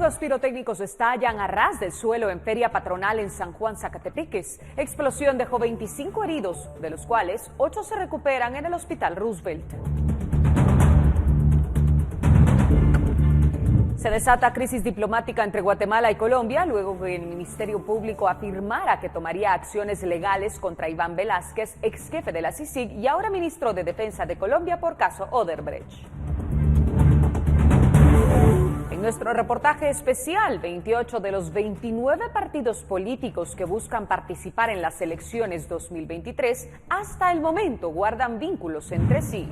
Fuegos pirotécnicos estallan a ras del suelo en feria patronal en San Juan, Zacatepeques. Explosión dejó 25 heridos, de los cuales 8 se recuperan en el Hospital Roosevelt. Se desata crisis diplomática entre Guatemala y Colombia luego que el Ministerio Público afirmara que tomaría acciones legales contra Iván Velázquez, ex jefe de la CICIG y ahora ministro de Defensa de Colombia por caso Odebrecht. En nuestro reportaje especial, 28 de los 29 partidos políticos que buscan participar en las elecciones 2023 hasta el momento guardan vínculos entre sí.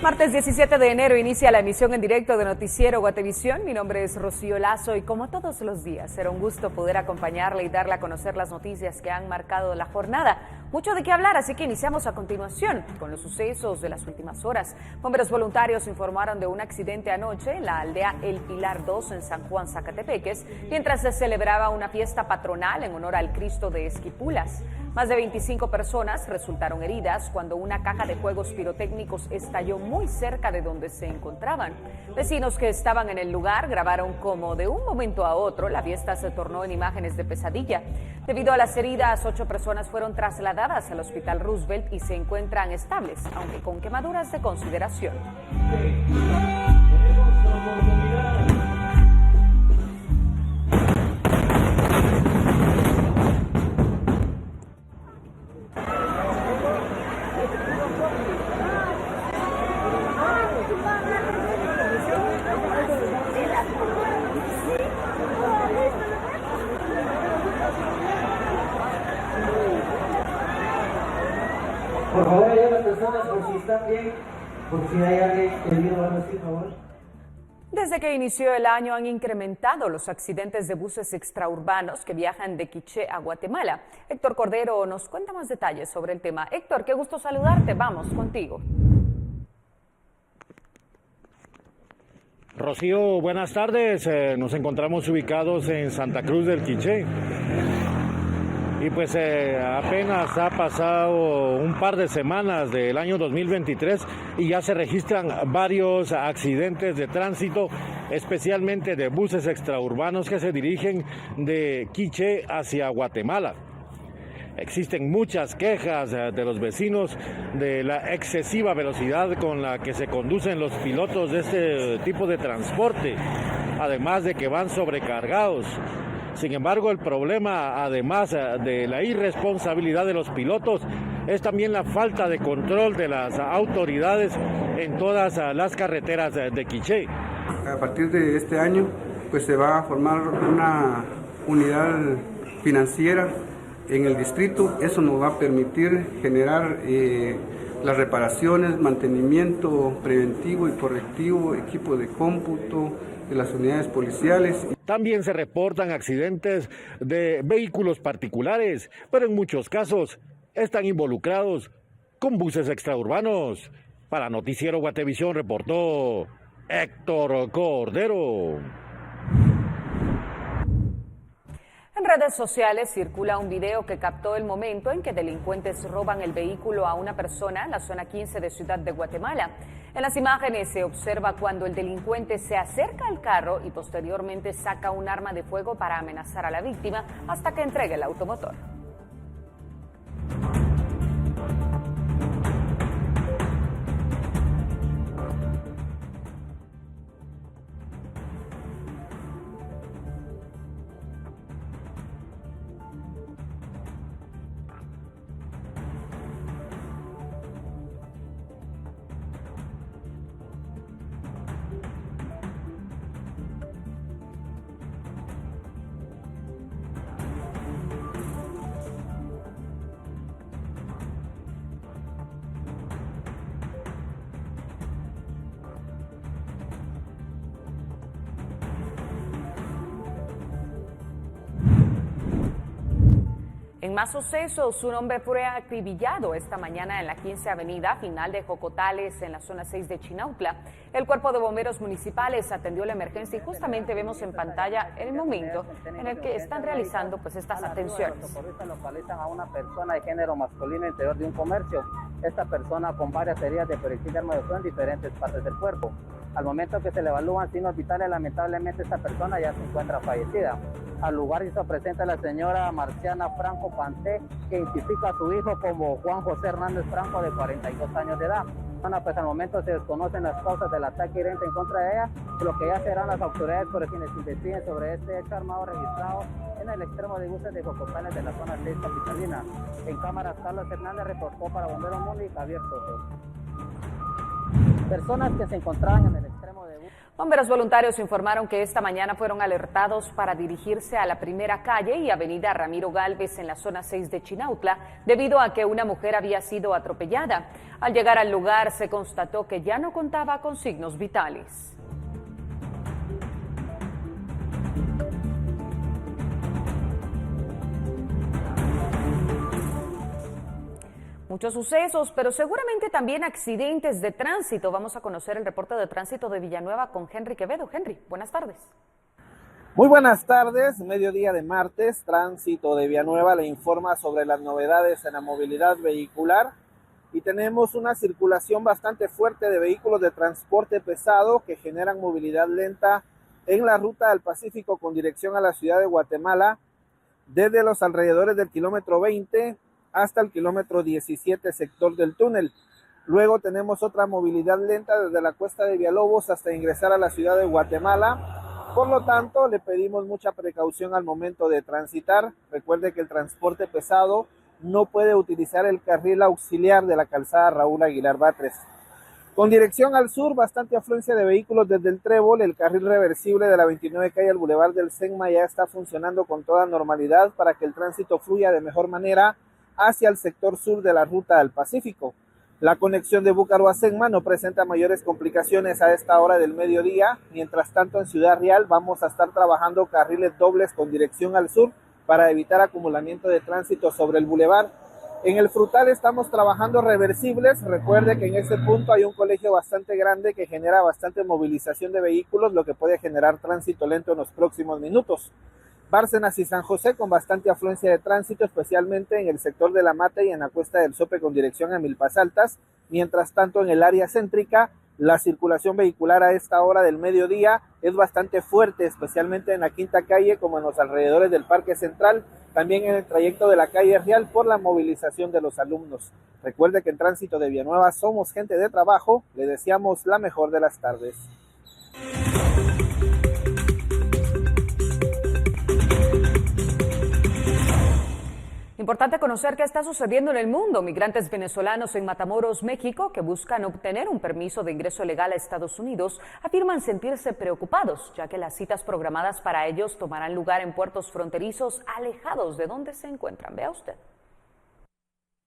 Martes 17 de enero inicia la emisión en directo de Noticiero Guatevisión. Mi nombre es Rocío Lazo y como todos los días será un gusto poder acompañarle y darle a conocer las noticias que han marcado la jornada. Mucho de qué hablar, así que iniciamos a continuación con los sucesos de las últimas horas. Bomberos voluntarios informaron de un accidente anoche en la aldea El Pilar 2 en San Juan, Zacatepeques, mientras se celebraba una fiesta patronal en honor al Cristo de Esquipulas. Más de 25 personas resultaron heridas cuando una caja de fuegos pirotécnicos estalló muy cerca de donde se encontraban. Vecinos que estaban en el lugar grabaron cómo de un momento a otro la fiesta se tornó en imágenes de pesadilla. Debido a las heridas, 8 personas fueron trasladadas al Hospital Roosevelt y se encuentran estables, aunque con quemaduras de consideración. Por favor, ayuden a las personas por si están bien, por si hay alguien herido o algo así, por favor. Desde que inició el año han incrementado los accidentes de buses extraurbanos que viajan de Quiché a Guatemala. Héctor Cordero nos cuenta más detalles sobre el tema. Héctor, qué gusto saludarte. Vamos contigo. Rocío, buenas tardes. Nos encontramos ubicados en Santa Cruz del Quiché. Y pues apenas ha pasado un par de semanas del año 2023 y ya se registran varios accidentes de tránsito, especialmente de buses extraurbanos que se dirigen de Quiché hacia Guatemala. Existen muchas quejas de los vecinos de la excesiva velocidad con la que se conducen los pilotos de este tipo de transporte, además de que van sobrecargados. Sin embargo, el problema, además de la irresponsabilidad de los pilotos, es también la falta de control de las autoridades en todas las carreteras de Quiché. A partir de este año, pues se va a formar una unidad financiera en el distrito. Eso nos va a permitir generar las reparaciones, mantenimiento preventivo y correctivo, equipo de cómputo de las unidades policiales. También se reportan accidentes de vehículos particulares, pero en muchos casos están involucrados con buses extraurbanos. Para Noticiero Guatevisión reportó Héctor Cordero. En redes sociales circula un video que captó el momento en que delincuentes roban el vehículo a una persona en la zona 15 de Ciudad de Guatemala. En las imágenes se observa cuando el delincuente se acerca al carro y posteriormente saca un arma de fuego para amenazar a la víctima hasta que entregue el automotor. En más sucesos, un hombre fue acribillado esta mañana en la 15 Avenida, final de Jocotales, en la zona 6 de Chinautla. El Cuerpo de Bomberos Municipales atendió la emergencia y justamente vemos en pantalla el momento en el que están realizando estas atenciones. Los socorristas localizan a una persona de género masculino interior de un comercio. Esta persona con varias heridas de proyectil de arma de fuego en diferentes partes del cuerpo. Al momento que se le evalúan signos vitales, lamentablemente esta persona ya se encuentra fallecida. Al lugar hizo presente la señora Marciana Franco Panté, que identifica a su hijo como Juan José Hernández Franco, de 42 años de edad. Bueno, pues al momento se desconocen las causas del ataque hiriente en contra de ella, lo que ya serán las autoridades por quienes investiguen sobre este hecho armado registrado en el extremo de buses de Jocotales de la zona 6 capitalina. En cámaras, Carlos Hernández reportó para Bombero Mundo y Javier Soto. Personas que se encontraban en el extremo de... Bomberos voluntarios informaron que esta mañana fueron alertados para dirigirse a la primera calle y avenida Ramiro Gálvez en la zona 6 de Chinautla, debido a que una mujer había sido atropellada. Al llegar al lugar se constató que ya no contaba con signos vitales. Muchos sucesos, pero seguramente también accidentes de tránsito. Vamos a conocer el reporte de tránsito de Villanueva con Henry Quevedo. Henry, buenas tardes. Muy buenas tardes, mediodía de martes, Tránsito de Villanueva le informa sobre las novedades en la movilidad vehicular y tenemos una circulación bastante fuerte de vehículos de transporte pesado que generan movilidad lenta en la ruta del Pacífico con dirección a la ciudad de Guatemala, desde los alrededores del kilómetro 20 hasta el kilómetro 17, sector del túnel. Luego tenemos otra movilidad lenta desde la cuesta de Villalobos hasta ingresar a la ciudad de Guatemala. Por lo tanto, le pedimos mucha precaución al momento de transitar. Recuerde que el transporte pesado no puede utilizar el carril auxiliar de la calzada Raúl Aguilar Batres. Con dirección al sur, bastante afluencia de vehículos desde el Trébol. El carril reversible de la 29 calle al Boulevard del Senma ya está funcionando con toda normalidad para que el tránsito fluya de mejor manera hacia el sector sur de la ruta del Pacífico. La conexión de Búcaro a Senma no presenta mayores complicaciones a esta hora del mediodía. Mientras tanto, en Ciudad Real vamos a estar trabajando carriles dobles con dirección al sur para evitar acumulamiento de tránsito sobre el bulevar. En el Frutal estamos trabajando reversibles. Recuerde que en ese punto hay un colegio bastante grande que genera bastante movilización de vehículos, lo que puede generar tránsito lento en los próximos minutos. Bárcenas y San José con bastante afluencia de tránsito, especialmente en el sector de La Mata y en la Cuesta del Sope con dirección a Milpas Altas. Mientras tanto, en el área céntrica, la circulación vehicular a esta hora del mediodía es bastante fuerte, especialmente en la Quinta Calle como en los alrededores del Parque Central, también en el trayecto de la calle Real por la movilización de los alumnos. Recuerde que en Tránsito de Villanueva somos gente de trabajo, le deseamos la mejor de las tardes. Importante conocer qué está sucediendo en el mundo. Migrantes venezolanos en Matamoros, México, que buscan obtener un permiso de ingreso legal a Estados Unidos, afirman sentirse preocupados, ya que las citas programadas para ellos tomarán lugar en puertos fronterizos alejados de donde se encuentran. Vea usted.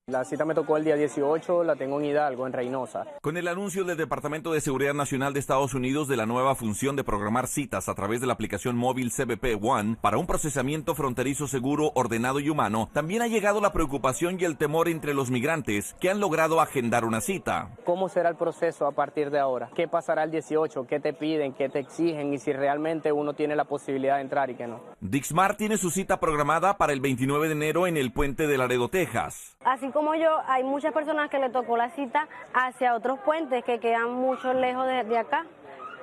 La cita me tocó el día 18, la tengo en Hidalgo, en Reynosa. Con el anuncio del Departamento de Seguridad Nacional de Estados Unidos de la nueva función de programar citas a través de la aplicación móvil CBP One para un procesamiento fronterizo seguro, ordenado y humano, también ha llegado la preocupación y el temor entre los migrantes que han logrado agendar una cita. ¿Cómo será el proceso a partir de ahora? ¿Qué pasará el 18? ¿Qué te piden? ¿Qué te exigen? Y si realmente uno tiene la posibilidad de entrar y que no. Dixmar tiene su cita programada para el 29 de enero en el puente de Laredo, Texas. Así como yo, hay muchas personas que le tocó la cita hacia otros puentes que quedan mucho lejos de acá.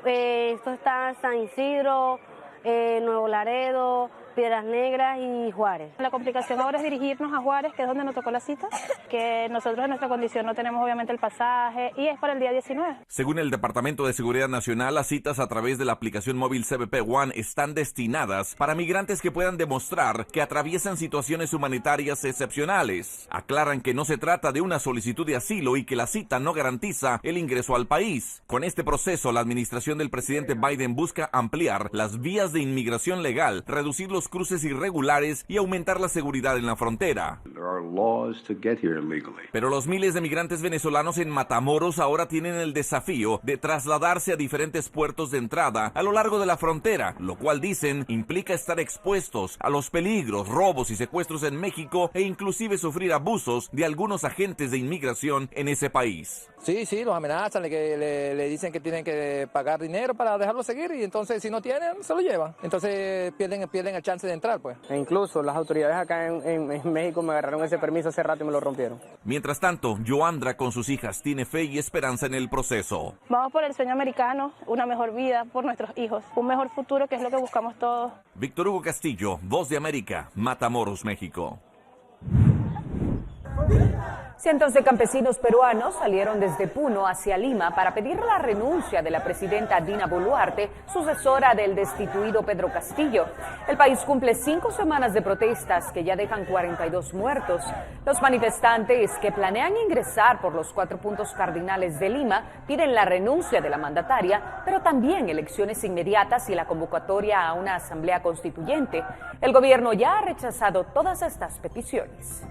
Esto está San Isidro, Nuevo Laredo, Piedras Negras y Juárez. La complicación ahora es dirigirnos a Juárez, que es donde nos tocó la cita, que nosotros en nuestra condición no tenemos obviamente el pasaje y es para el día 19. Según el Departamento de Seguridad Nacional, las citas a través de la aplicación móvil CBP One están destinadas para migrantes que puedan demostrar que atraviesan situaciones humanitarias excepcionales. Aclaran que no se trata de una solicitud de asilo y que la cita no garantiza el ingreso al país. Con este proceso, la administración del presidente Biden busca ampliar las vías de inmigración legal, reducir los los cruces irregulares y aumentar la seguridad en la frontera. Pero los miles de migrantes venezolanos en Matamoros ahora tienen el desafío de trasladarse a diferentes puertos de entrada a lo largo de la frontera, lo cual dicen implica estar expuestos a los peligros, robos y secuestros en México e inclusive sufrir abusos de algunos agentes de inmigración en ese país. Sí, los amenazan, le dicen que tienen que pagar dinero para dejarlo seguir y entonces si no tienen, se lo llevan. Entonces pierden el chance de entrar, pues. E incluso las autoridades acá en México me agarraron ese permiso hace rato y me lo rompieron. Mientras tanto, Joandra con sus hijas tiene fe y esperanza en el proceso. Vamos por el sueño americano, una mejor vida por nuestros hijos, un mejor futuro que es lo que buscamos todos. Víctor Hugo Castillo, Voz de América, Matamoros, México. Cientos de campesinos peruanos salieron desde Puno hacia Lima para pedir la renuncia de la presidenta Dina Boluarte, sucesora del destituido Pedro Castillo. El país cumple 5 semanas de protestas que ya dejan 42 muertos. Los manifestantes que planean ingresar por los 4 puntos cardinales de Lima piden la renuncia de la mandataria, pero también elecciones inmediatas y la convocatoria a una asamblea constituyente. El gobierno ya ha rechazado todas estas peticiones.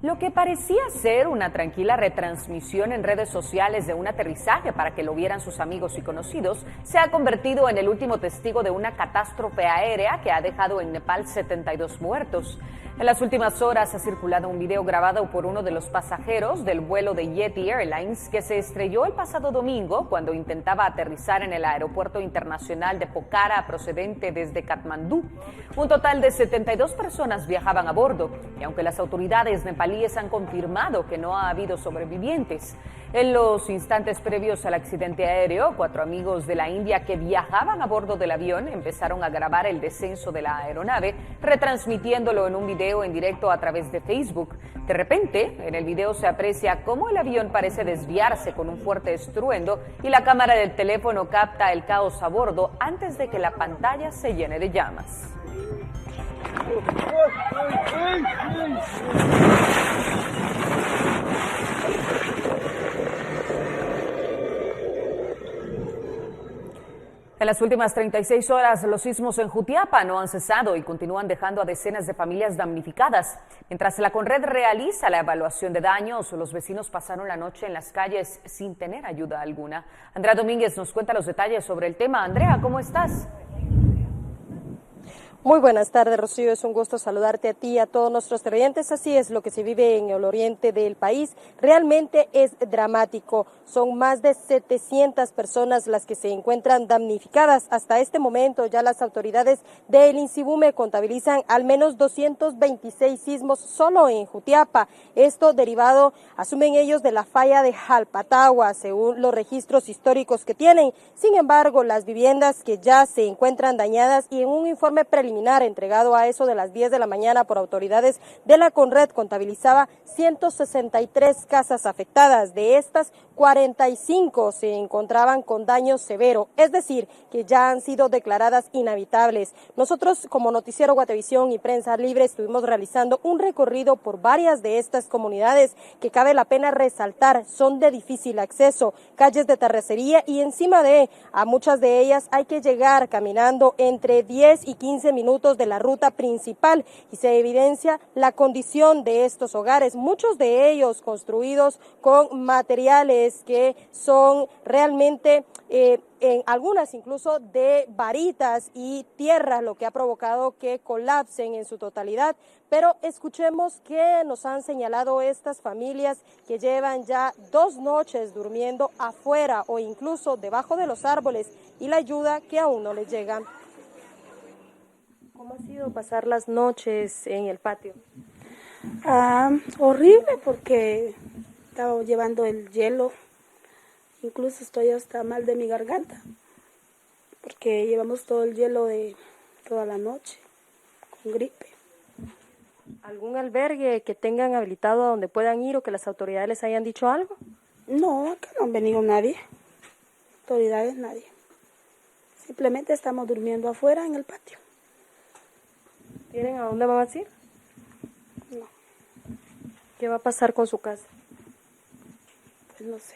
Lo que parecía ser una tranquila retransmisión en redes sociales de un aterrizaje para que lo vieran sus amigos y conocidos, se ha convertido en el último testigo de una catástrofe aérea que ha dejado en Nepal 72 muertos. En las últimas horas ha circulado un video grabado por uno de los pasajeros del vuelo de Yeti Airlines que se estrelló el pasado domingo cuando intentaba aterrizar en el aeropuerto internacional de Pokhara procedente desde Katmandú. Un total de 72 personas viajaban a bordo y aunque las autoridades nepalíes han confirmado que no ha habido sobrevivientes, en los instantes previos al accidente aéreo, 4 amigos de la India que viajaban a bordo del avión empezaron a grabar el descenso de la aeronave, retransmitiéndolo en un video en directo a través de Facebook. De repente, en el video se aprecia cómo el avión parece desviarse con un fuerte estruendo y la cámara del teléfono capta el caos a bordo antes de que la pantalla se llene de llamas. En las últimas 36 horas, los sismos en Jutiapa no han cesado y continúan dejando a decenas de familias damnificadas. Mientras la Conred realiza la evaluación de daños, los vecinos pasaron la noche en las calles sin tener ayuda alguna. Andrea Domínguez nos cuenta los detalles sobre el tema. Andrea, ¿cómo estás? Muy buenas tardes, Rocío. Es un gusto saludarte a ti y a todos nuestros televidentes. Así es lo que se vive en el oriente del país. Realmente es dramático. Son más de 700 personas las que se encuentran damnificadas. Hasta este momento ya las autoridades del INSIBUME contabilizan al menos 226 sismos solo en Jutiapa. Esto derivado, asumen ellos, de la falla de Jalpatagua, según los registros históricos que tienen. Sin embargo, las viviendas que ya se encuentran dañadas y en un informe preliminar entregado a eso de las 10 de la mañana por autoridades de la Conred contabilizaba 163 casas afectadas. De estas, 45 se encontraban con daño severo, es decir, que ya han sido declaradas inhabitables. Nosotros, como Noticiero Guatevisión y Prensa Libre, estuvimos realizando un recorrido por varias de estas comunidades que cabe la pena resaltar, son de difícil acceso, calles de terracería y encima de a muchas de ellas hay que llegar caminando entre 10 y 15 minutos de la ruta principal y se evidencia la condición de estos hogares, muchos de ellos construidos con materiales que son realmente en algunas incluso de varitas y tierra, lo que ha provocado que colapsen en su totalidad. Pero escuchemos qué nos han señalado estas familias que llevan ya 2 noches durmiendo afuera o incluso debajo de los árboles y la ayuda que aún no les llega. ¿Cómo ha sido pasar las noches en el patio? Horrible, porque estaba llevando el hielo, incluso estoy hasta mal de mi garganta, porque llevamos todo el hielo de toda la noche, con gripe. ¿Algún albergue que tengan habilitado a donde puedan ir o que las autoridades les hayan dicho algo? No, acá no han venido nadie, autoridades nadie. Simplemente estamos durmiendo afuera en el patio. ¿Tienen a dónde van a ir? No. ¿Qué va a pasar con su casa? Pues no sé.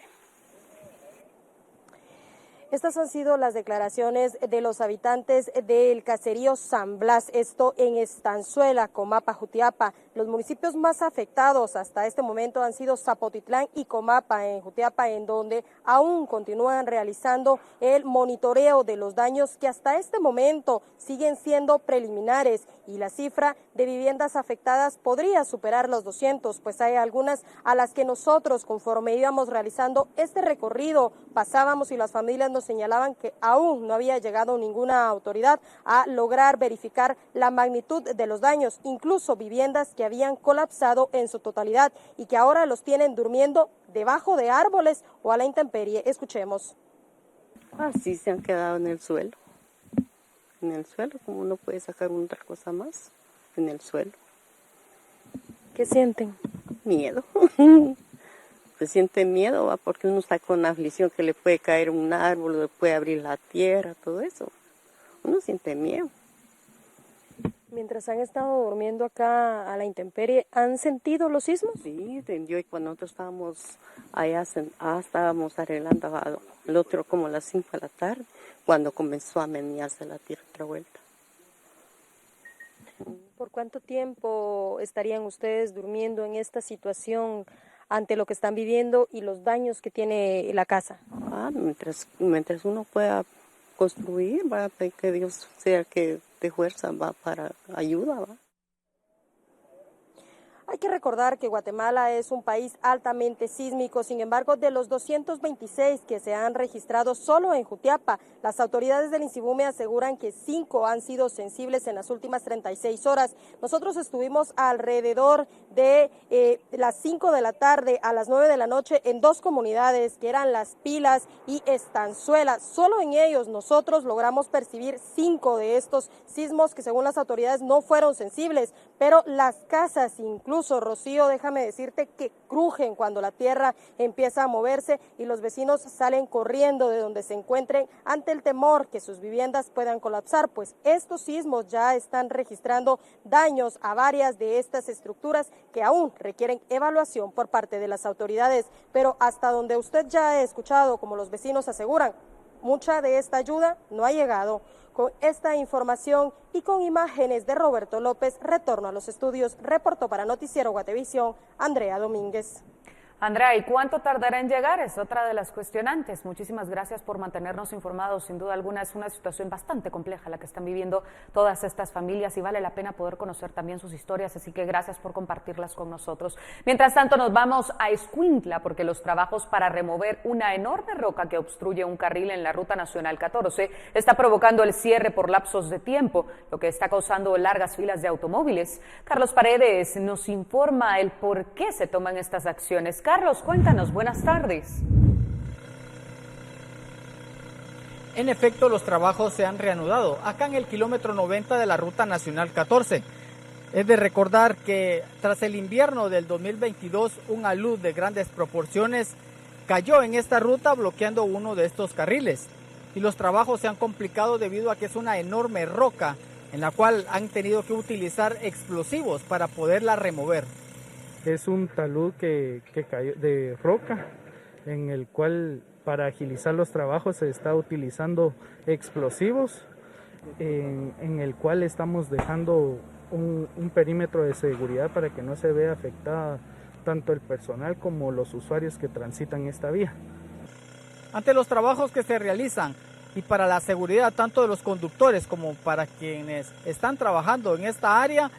Estas han sido las declaraciones de los habitantes del caserío San Blas, esto en Estanzuela, Comapa, Jutiapa. Los municipios más afectados hasta este momento han sido Zapotitlán y Comapa en Jutiapa, en donde aún continúan realizando el monitoreo de los daños que hasta este momento siguen siendo preliminares, y la cifra de viviendas afectadas podría superar los 200, pues hay algunas a las que nosotros, conforme íbamos realizando este recorrido, pasábamos y las familias nos señalaban que aún no había llegado ninguna autoridad a lograr verificar la magnitud de los daños, incluso viviendas que habían colapsado en su totalidad y que ahora los tienen durmiendo debajo de árboles o a la intemperie. Escuchemos. Así se han quedado en el suelo. En el suelo, como uno puede sacar otra cosa más, en el suelo. ¿Qué sienten? Miedo. Se siente miedo, ¿va? Porque uno está con aflicción que le puede caer un árbol, le puede abrir la tierra, todo eso. Uno siente miedo. Mientras han estado durmiendo acá a la intemperie, ¿han sentido los sismos? Sí, yo y cuando nosotros estábamos allá, estábamos arreglando el otro como a las 5 de la tarde, cuando comenzó a menearse la tierra otra vuelta. ¿Por cuánto tiempo estarían ustedes durmiendo en esta situación ante lo que están viviendo y los daños que tiene la casa? Mientras uno pueda construir, va, que Dios sea que de fuerza va para ayuda, va. Hay que recordar que Guatemala es un país altamente sísmico. Sin embargo, de los 226 que se han registrado solo en Jutiapa, las autoridades del INSIBUME aseguran que 5 han sido sensibles en las últimas 36 horas. Nosotros estuvimos alrededor de las 5 de la tarde a las 9 de la noche en 2 comunidades, que eran Las Pilas y Estanzuela. Solo en ellos nosotros logramos percibir 5 de estos sismos que, según las autoridades, no fueron sensibles, pero las casas, incluso, Rocío, déjame decirte que crujen cuando la tierra empieza a moverse y los vecinos salen corriendo de donde se encuentren ante el temor que sus viviendas puedan colapsar, pues estos sismos ya están registrando daños a varias de estas estructuras que aún requieren evaluación por parte de las autoridades, pero hasta donde usted ya ha escuchado, como los vecinos aseguran, mucha de esta ayuda no ha llegado. Con esta información y con imágenes de Roberto López, retorno a los estudios. Reportó para Noticiero Guatevisión, Andrea Domínguez. Andrea, ¿y cuánto tardará en llegar? Es otra de las cuestionantes. Muchísimas gracias por mantenernos informados. Sin duda alguna es una situación bastante compleja la que están viviendo todas estas familias y vale la pena poder conocer también sus historias, así que gracias por compartirlas con nosotros. Mientras tanto, nos vamos a Escuintla porque los trabajos para remover una enorme roca que obstruye un carril en la Ruta Nacional 14 está provocando el cierre por lapsos de tiempo, lo que está causando largas filas de automóviles. Carlos Paredes nos informa el por qué se toman estas acciones. Carlos, cuéntanos, buenas tardes. En efecto, los trabajos se han reanudado acá en el kilómetro 90 de la Ruta Nacional 14. Es de recordar que tras el invierno del 2022, un alud de grandes proporciones cayó en esta ruta bloqueando uno de estos carriles. Y los trabajos se han complicado debido a que es una enorme roca en la cual han tenido que utilizar explosivos para poderla remover. Es un talud que cayó de roca, en el cual para agilizar los trabajos se está utilizando explosivos, en el cual estamos dejando un perímetro de seguridad para que no se vea afectada tanto el personal como los usuarios que transitan esta vía. Ante los trabajos que se realizan y para la seguridad tanto de los conductores como para quienes están trabajando en esta área,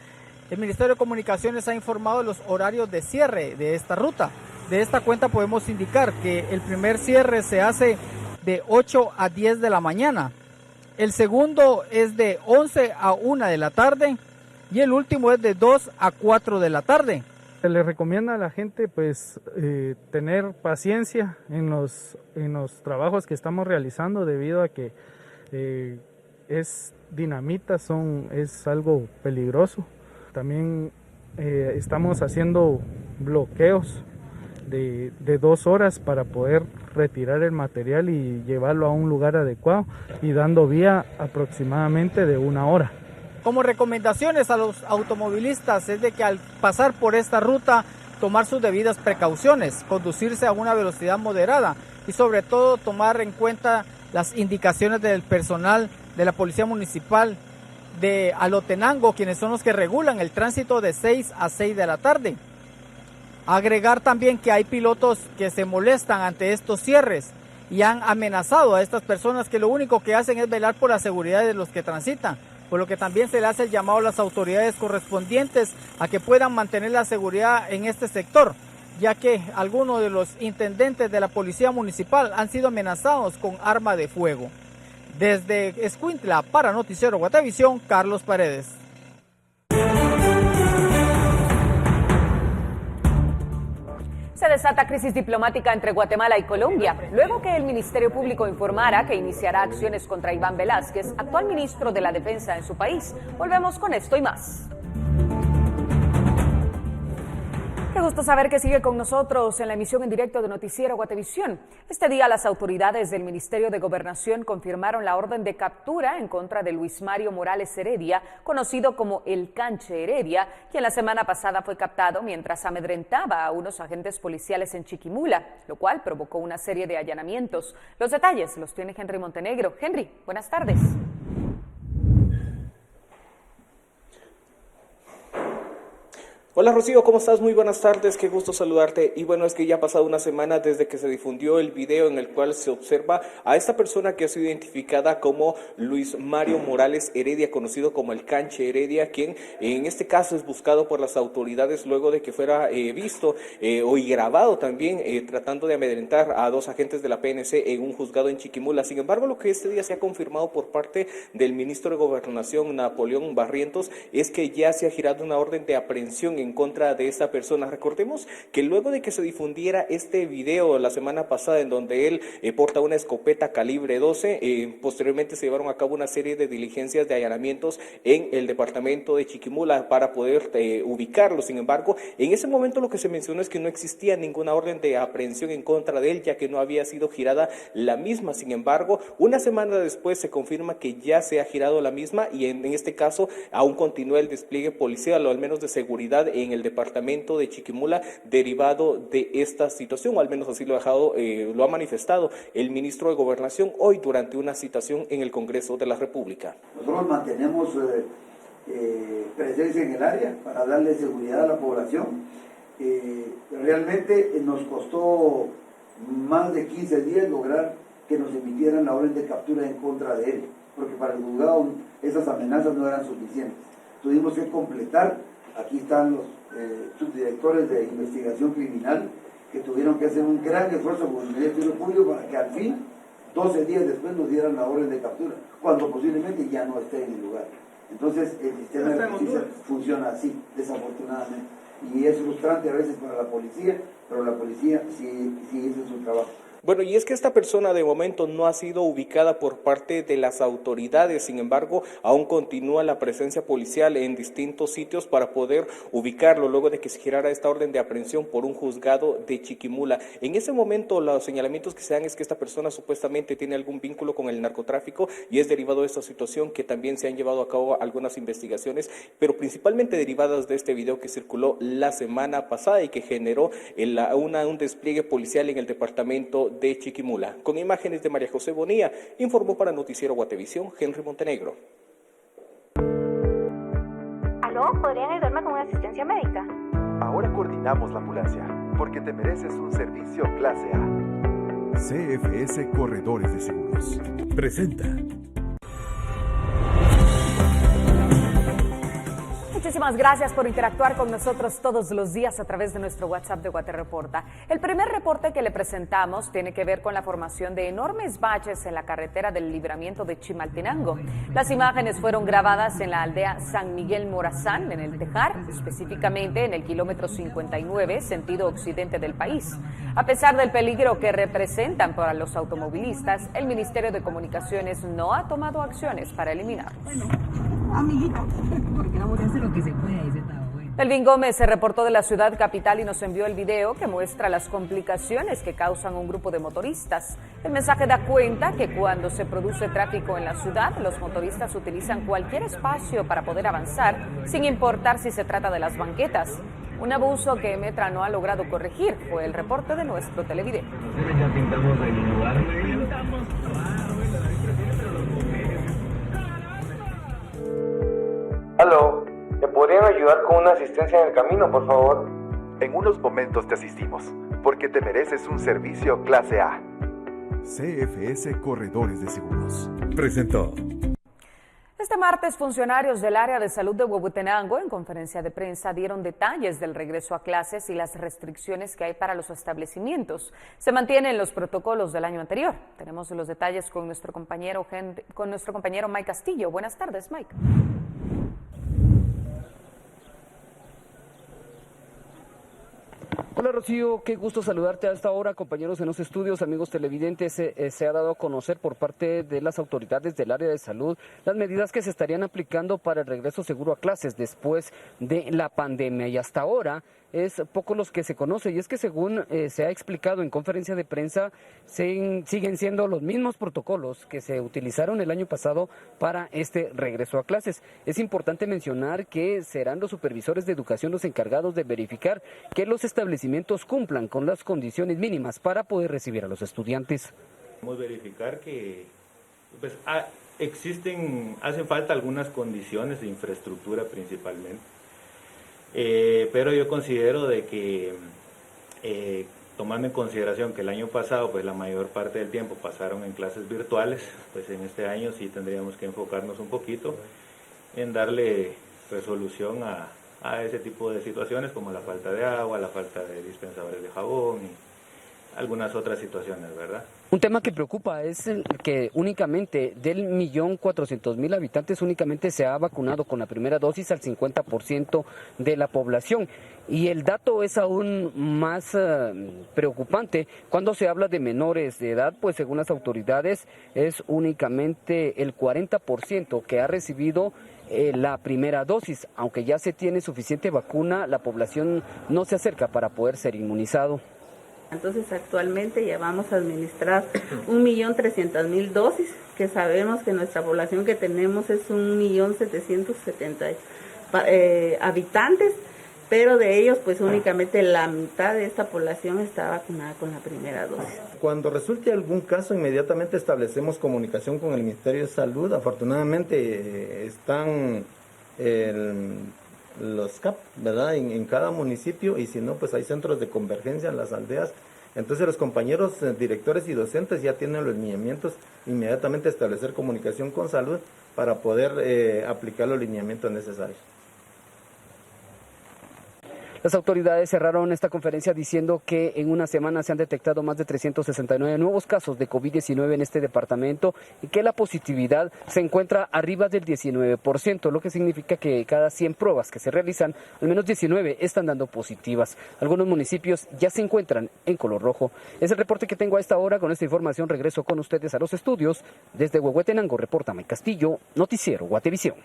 el Ministerio de Comunicaciones ha informado los horarios de cierre de esta ruta. De esta cuenta podemos indicar que el primer cierre se hace de 8 a 10 de la mañana, el segundo es de 11 a 1 de la tarde y el último es de 2 a 4 de la tarde. Se le recomienda a la gente pues tener paciencia en los trabajos que estamos realizando debido a que es dinamita, es algo peligroso. También estamos haciendo bloqueos de 2 horas para poder retirar el material y llevarlo a un lugar adecuado y dando vía aproximadamente de 1 hora. Como recomendaciones a los automovilistas es de que al pasar por esta ruta tomar sus debidas precauciones, conducirse a una velocidad moderada y sobre todo tomar en cuenta las indicaciones del personal de la Policía Municipal de Alotenango, quienes son los que regulan el tránsito de 6 a 6 de la tarde. Agregar también que hay pilotos que se molestan ante estos cierres y han amenazado a estas personas que lo único que hacen es velar por la seguridad de los que transitan, por lo que también se le hace el llamado a las autoridades correspondientes a que puedan mantener la seguridad en este sector, ya que algunos de los intendentes de la Policía Municipal han sido amenazados con arma de fuego. Desde Escuintla para Noticiero Guatevisión, Carlos Paredes. Se desata crisis diplomática entre Guatemala y Colombia, luego que el Ministerio Público informara que iniciará acciones contra Iván Velázquez, actual ministro de la Defensa en su país. Volvemos con esto y más. Qué gusto saber que sigue con nosotros en la emisión en directo de Noticiero Guatevisión. Este día las autoridades del Ministerio de Gobernación confirmaron la orden de captura en contra de Luis Mario Morales Heredia, conocido como el Canche Heredia, quien la semana pasada fue captado mientras amedrentaba a unos agentes policiales en Chiquimula, lo cual provocó una serie de allanamientos. Los detalles los tiene Henry Montenegro. Henry, buenas tardes. Hola Rocío, ¿cómo estás? Muy buenas tardes, qué gusto saludarte. Y bueno, es que ya ha pasado una semana desde que se difundió el video en el cual se observa a esta persona que ha sido identificada como Luis Mario Morales Heredia, conocido como el Canche Heredia, quien en este caso es buscado por las autoridades luego de que fuera visto y grabado también tratando de amedrentar a dos agentes de la PNC en un juzgado en Chiquimula. Sin embargo, lo que este día se ha confirmado por parte del ministro de Gobernación, Napoleón Barrientos, es que ya se ha girado una orden de aprehensión en contra de esta persona. Recordemos que luego de que se difundiera este video la semana pasada en donde él porta una escopeta calibre 12, posteriormente se llevaron a cabo una serie de diligencias de allanamientos en el departamento de Chiquimula para poder ubicarlo. Sin embargo, en ese momento lo que se mencionó es que no existía ninguna orden de aprehensión en contra de él, ya que no había sido girada la misma. Sin embargo, una semana después se confirma que ya se ha girado la misma y en este caso aún continúa el despliegue policial o al menos de seguridad en el departamento de Chiquimula derivado de esta situación, o al menos así lo ha manifestado el ministro de Gobernación hoy durante una citación en el Congreso de la República. Nosotros mantenemos presencia en el área para darle seguridad a la población. Realmente nos costó más de 15 días lograr que nos emitieran la orden de captura en contra de él, porque para el juzgado esas amenazas no eran suficientes. Tuvimos que completar, aquí están los subdirectores de investigación criminal, que tuvieron que hacer un gran esfuerzo por el Ministerio Público para que al fin, 12 días después, nos dieran la orden de captura, cuando posiblemente ya no esté en el lugar. Entonces, el sistema de justicia funciona así, desafortunadamente. Y es frustrante a veces para la policía, pero la policía sí hizo su trabajo. Bueno, y es que esta persona de momento no ha sido ubicada por parte de las autoridades, sin embargo, aún continúa la presencia policial en distintos sitios para poder ubicarlo luego de que se girara esta orden de aprehensión por un juzgado de Chiquimula. En ese momento, los señalamientos que se dan es que esta persona supuestamente tiene algún vínculo con el narcotráfico y es derivado de esta situación que también se han llevado a cabo algunas investigaciones, pero principalmente derivadas de este video que circuló la semana pasada y que generó un despliegue policial en el departamento de Chiquimula. Con imágenes de María José Bonilla, informó para Noticiero Guatevisión, Henry Montenegro. ¿Aló? ¿Podrían ayudarme con una asistencia médica? Ahora coordinamos la ambulancia, porque te mereces un servicio clase A. CFS Corredores de Seguros presenta. Muchísimas gracias por interactuar con nosotros todos los días a través de nuestro WhatsApp de Guate Reporta. El primer reporte que le presentamos tiene que ver con la formación de enormes baches en la carretera del libramiento de Chimaltenango. Las imágenes fueron grabadas en la aldea San Miguel Morazán, en el Tejar, específicamente en el kilómetro 59, sentido occidente del país. A pesar del peligro que representan para los automovilistas, el Ministerio de Comunicaciones no ha tomado acciones para eliminarlos. Amiguito, porque vamos a hacer lo que se puede, ahí sentado. Elvin Gómez se reportó de la ciudad capital y nos envió el video que muestra las complicaciones que causan un grupo de motoristas. El mensaje da cuenta que cuando se produce tráfico en la ciudad, los motoristas utilizan cualquier espacio para poder avanzar, sin importar si se trata de las banquetas. Un abuso que Metra no ha logrado corregir, fue el reporte de nuestro televidente. Aló, ¿me podrían ayudar con una asistencia en el camino, por favor? En unos momentos te asistimos, porque te mereces un servicio clase A. CFS Corredores de Seguros presentó. Este martes, funcionarios del área de salud de Huehuetenango, en conferencia de prensa, dieron detalles del regreso a clases y las restricciones que hay para los establecimientos. Se mantienen los protocolos del año anterior. Tenemos los detalles con nuestro compañero Mike Castillo. Buenas tardes, Mike. Hola Rocío, qué gusto saludarte a esta hora, compañeros en los estudios, amigos televidentes. Se ha dado a conocer por parte de las autoridades del área de salud las medidas que se estarían aplicando para el regreso seguro a clases después de la pandemia, y hasta ahora es poco los que se conoce, y es que según se ha explicado en conferencia de prensa, siguen siendo los mismos protocolos que se utilizaron el año pasado para este regreso a clases. Es importante mencionar que serán los supervisores de educación los encargados de verificar que los establecimientos cumplan con las condiciones mínimas para poder recibir a los estudiantes. Podemos verificar que hacen falta algunas condiciones de infraestructura principalmente. Pero yo considero de que tomando en consideración que el año pasado pues la mayor parte del tiempo pasaron en clases virtuales, pues en este año sí tendríamos que enfocarnos un poquito en darle resolución a ese tipo de situaciones como la falta de agua, la falta de dispensadores de jabón y algunas otras situaciones, ¿verdad? Un tema que preocupa es el que únicamente del 1.400.000 habitantes únicamente se ha vacunado con la primera dosis al 50% de la población. Y el dato es aún más preocupante cuando se habla de menores de edad, pues según las autoridades es únicamente el 40% que ha recibido la primera dosis. Aunque ya se tiene suficiente vacuna, la población no se acerca para poder ser inmunizado. Entonces actualmente ya vamos a administrar 1.300.000 dosis, que sabemos que nuestra población que tenemos es 1.770.000 habitantes, pero de ellos pues únicamente la mitad de esta población está vacunada con la primera dosis. Cuando resulte algún caso, inmediatamente establecemos comunicación con el Ministerio de Salud. Afortunadamente están los CAP, ¿verdad? En cada municipio, y si no, pues hay centros de convergencia en las aldeas. Entonces los compañeros directores y docentes ya tienen los lineamientos, inmediatamente establecer comunicación con salud para poder aplicar los lineamientos necesarios. Las autoridades cerraron esta conferencia diciendo que en una semana se han detectado más de 369 nuevos casos de COVID-19 en este departamento y que la positividad se encuentra arriba del 19%, lo que significa que cada 100 pruebas que se realizan, al menos 19 están dando positivas. Algunos municipios ya se encuentran en color rojo. Es el reporte que tengo a esta hora. Con esta información regreso con ustedes a los estudios. Desde Huehuetenango reporta Mike Castillo, Noticiero Guatevisión.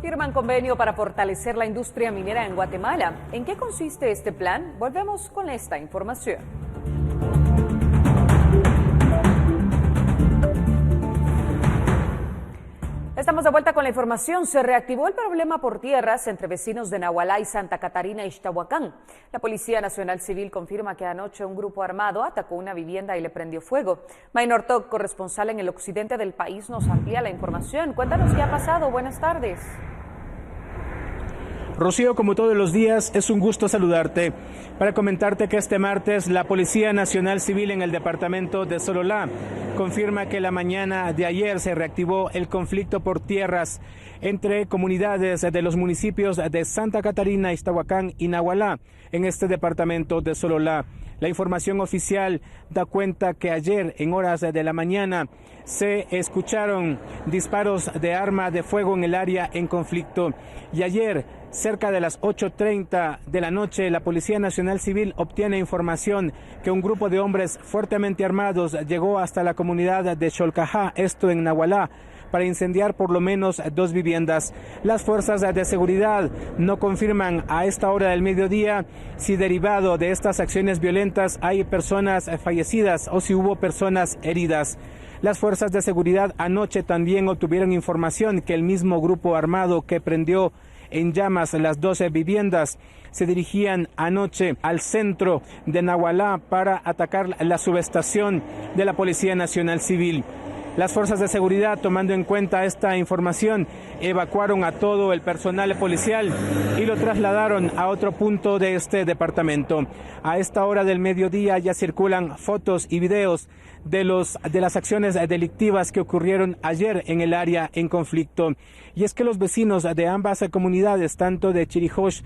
Firman convenio para fortalecer la industria minera en Guatemala. ¿En qué consiste este plan? Volvemos con esta información. Estamos de vuelta con la información. Se reactivó el problema por tierras entre vecinos de Nahualá y Santa Catarina, Ixtahuacán. La Policía Nacional Civil confirma que anoche un grupo armado atacó una vivienda y le prendió fuego. Maynor Toc, corresponsal en el occidente del país, nos amplía la información. Cuéntanos qué ha pasado. Buenas tardes. Rocío, como todos los días, es un gusto saludarte para comentarte que este martes la Policía Nacional Civil en el departamento de Sololá confirma que la mañana de ayer se reactivó el conflicto por tierras entre comunidades de los municipios de Santa Catarina, Ixtahuacán y Nahualá en este departamento de Sololá. La información oficial da cuenta que ayer en horas de la mañana se escucharon disparos de arma de fuego en el área en conflicto y ayer cerca de las 8:30 de la noche, la Policía Nacional Civil obtiene información que un grupo de hombres fuertemente armados llegó hasta la comunidad de Xolcajá, esto en Nahualá, para incendiar por lo menos 2 viviendas. Las fuerzas de seguridad no confirman a esta hora del mediodía si derivado de estas acciones violentas hay personas fallecidas o si hubo personas heridas. Las fuerzas de seguridad anoche también obtuvieron información que el mismo grupo armado que prendió en llamas las 12 viviendas se dirigían anoche al centro de Nahualá para atacar la subestación de la Policía Nacional Civil. Las fuerzas de seguridad, tomando en cuenta esta información, evacuaron a todo el personal policial y lo trasladaron a otro punto de este departamento. A esta hora del mediodía ya circulan fotos y videos de las acciones delictivas que ocurrieron ayer en el área en conflicto. Y es que los vecinos de ambas comunidades, tanto de Chirijosh,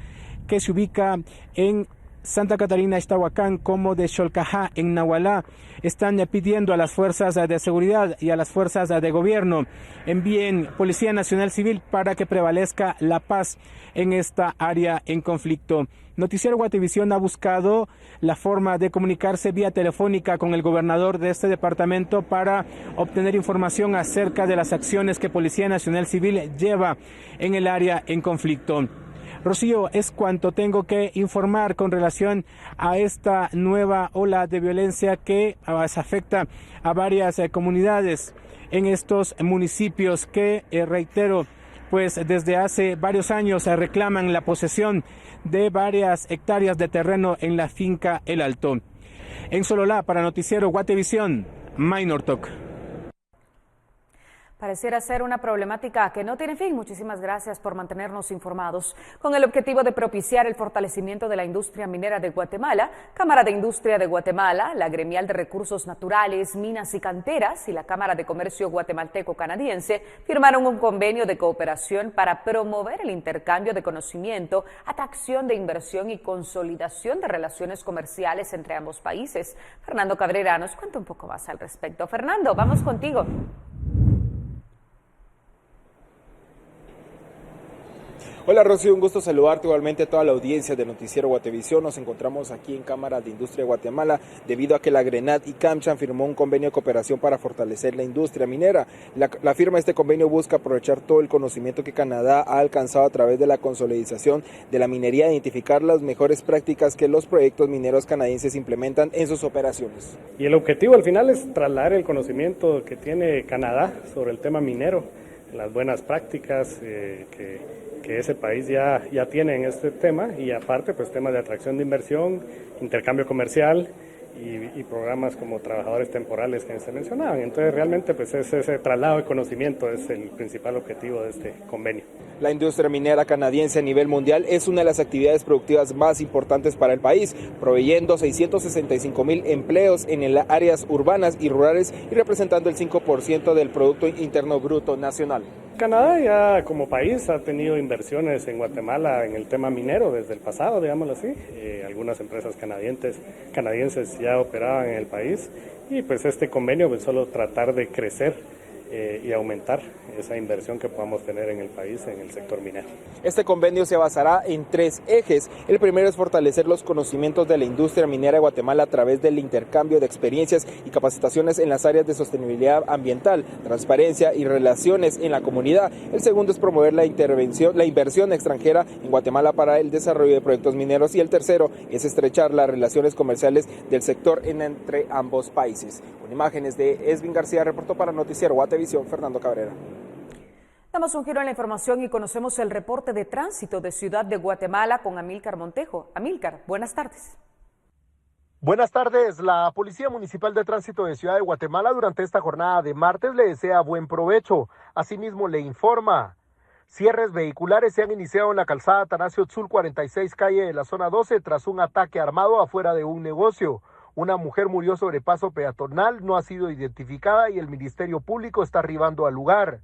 que se ubica en Santa Catarina, Ixtahuacán, como de Xolcajá, en Nahualá, están pidiendo a las fuerzas de seguridad y a las fuerzas de gobierno envíen Policía Nacional Civil para que prevalezca la paz en esta área en conflicto. Noticiero Guatevisión ha buscado la forma de comunicarse vía telefónica con el gobernador de este departamento para obtener información acerca de las acciones que Policía Nacional Civil lleva en el área en conflicto. Rocío, es cuanto tengo que informar con relación a esta nueva ola de violencia que afecta a varias comunidades en estos municipios que, reitero, pues desde hace varios años reclaman la posesión de varias hectáreas de terreno en la finca El Alto. En Sololá, para Noticiero Guatevisión, Minor Talk. Pareciera ser una problemática que no tiene fin. Muchísimas gracias por mantenernos informados. Con el objetivo de propiciar el fortalecimiento de la industria minera de Guatemala, Cámara de Industria de Guatemala, la Gremial de Recursos Naturales, Minas y Canteras y la Cámara de Comercio Guatemalteco-Canadiense firmaron un convenio de cooperación para promover el intercambio de conocimiento, atracción de inversión y consolidación de relaciones comerciales entre ambos países. Fernando Cabrera nos cuenta un poco más al respecto. Fernando, vamos contigo. Hola Rocío, un gusto saludarte, igualmente a toda la audiencia de Noticiero Guatevisión. Nos encontramos aquí en Cámara de Industria de Guatemala debido a que la Grenat y Camchan firmó un convenio de cooperación para fortalecer la industria minera. La firma de este convenio busca aprovechar todo el conocimiento que Canadá ha alcanzado a través de la consolidación de la minería e identificar las mejores prácticas que los proyectos mineros canadienses implementan en sus operaciones. Y el objetivo al final es trasladar el conocimiento que tiene Canadá sobre el tema minero, las buenas prácticas que ese país ya tiene en este tema, y aparte pues temas de atracción de inversión, intercambio comercial y programas como trabajadores temporales que se mencionaban. Entonces realmente pues ese traslado de conocimiento es el principal objetivo de este convenio. La industria minera canadiense a nivel mundial es una de las actividades productivas más importantes para el país, proveyendo 665,000 empleos en las áreas urbanas y rurales y representando el 5% del Producto Interno Bruto Nacional. Canadá ya como país ha tenido inversiones en Guatemala en el tema minero desde el pasado, digámoslo así. Algunas empresas canadienses ya operaban en el país, y pues este convenio pues solo tratar de crecer y aumentar esa inversión que podamos tener en el país en el sector minero. Este convenio se basará en 3 ejes. El primero es fortalecer los conocimientos de la industria minera de Guatemala a través del intercambio de experiencias y capacitaciones en las áreas de sostenibilidad ambiental, transparencia y relaciones en la comunidad. El segundo es promover la inversión extranjera en Guatemala para el desarrollo de proyectos mineros, y el tercero es estrechar las relaciones comerciales del sector entre ambos países. Con imágenes de Esvin García, reportó para Noticiero Guatevisión, Fernando Cabrera. Damos un giro en la información y conocemos el reporte de tránsito de Ciudad de Guatemala con Amílcar Montejo. Amílcar, buenas tardes. Buenas tardes. La Policía Municipal de Tránsito de Ciudad de Guatemala durante esta jornada de martes le desea buen provecho. Asimismo le informa: cierres vehiculares se han iniciado en la calzada Atanasio Tzul 46, calle de la zona 12, tras un ataque armado afuera de un negocio. Una mujer murió sobre paso peatonal, no ha sido identificada y el Ministerio Público está arribando al lugar.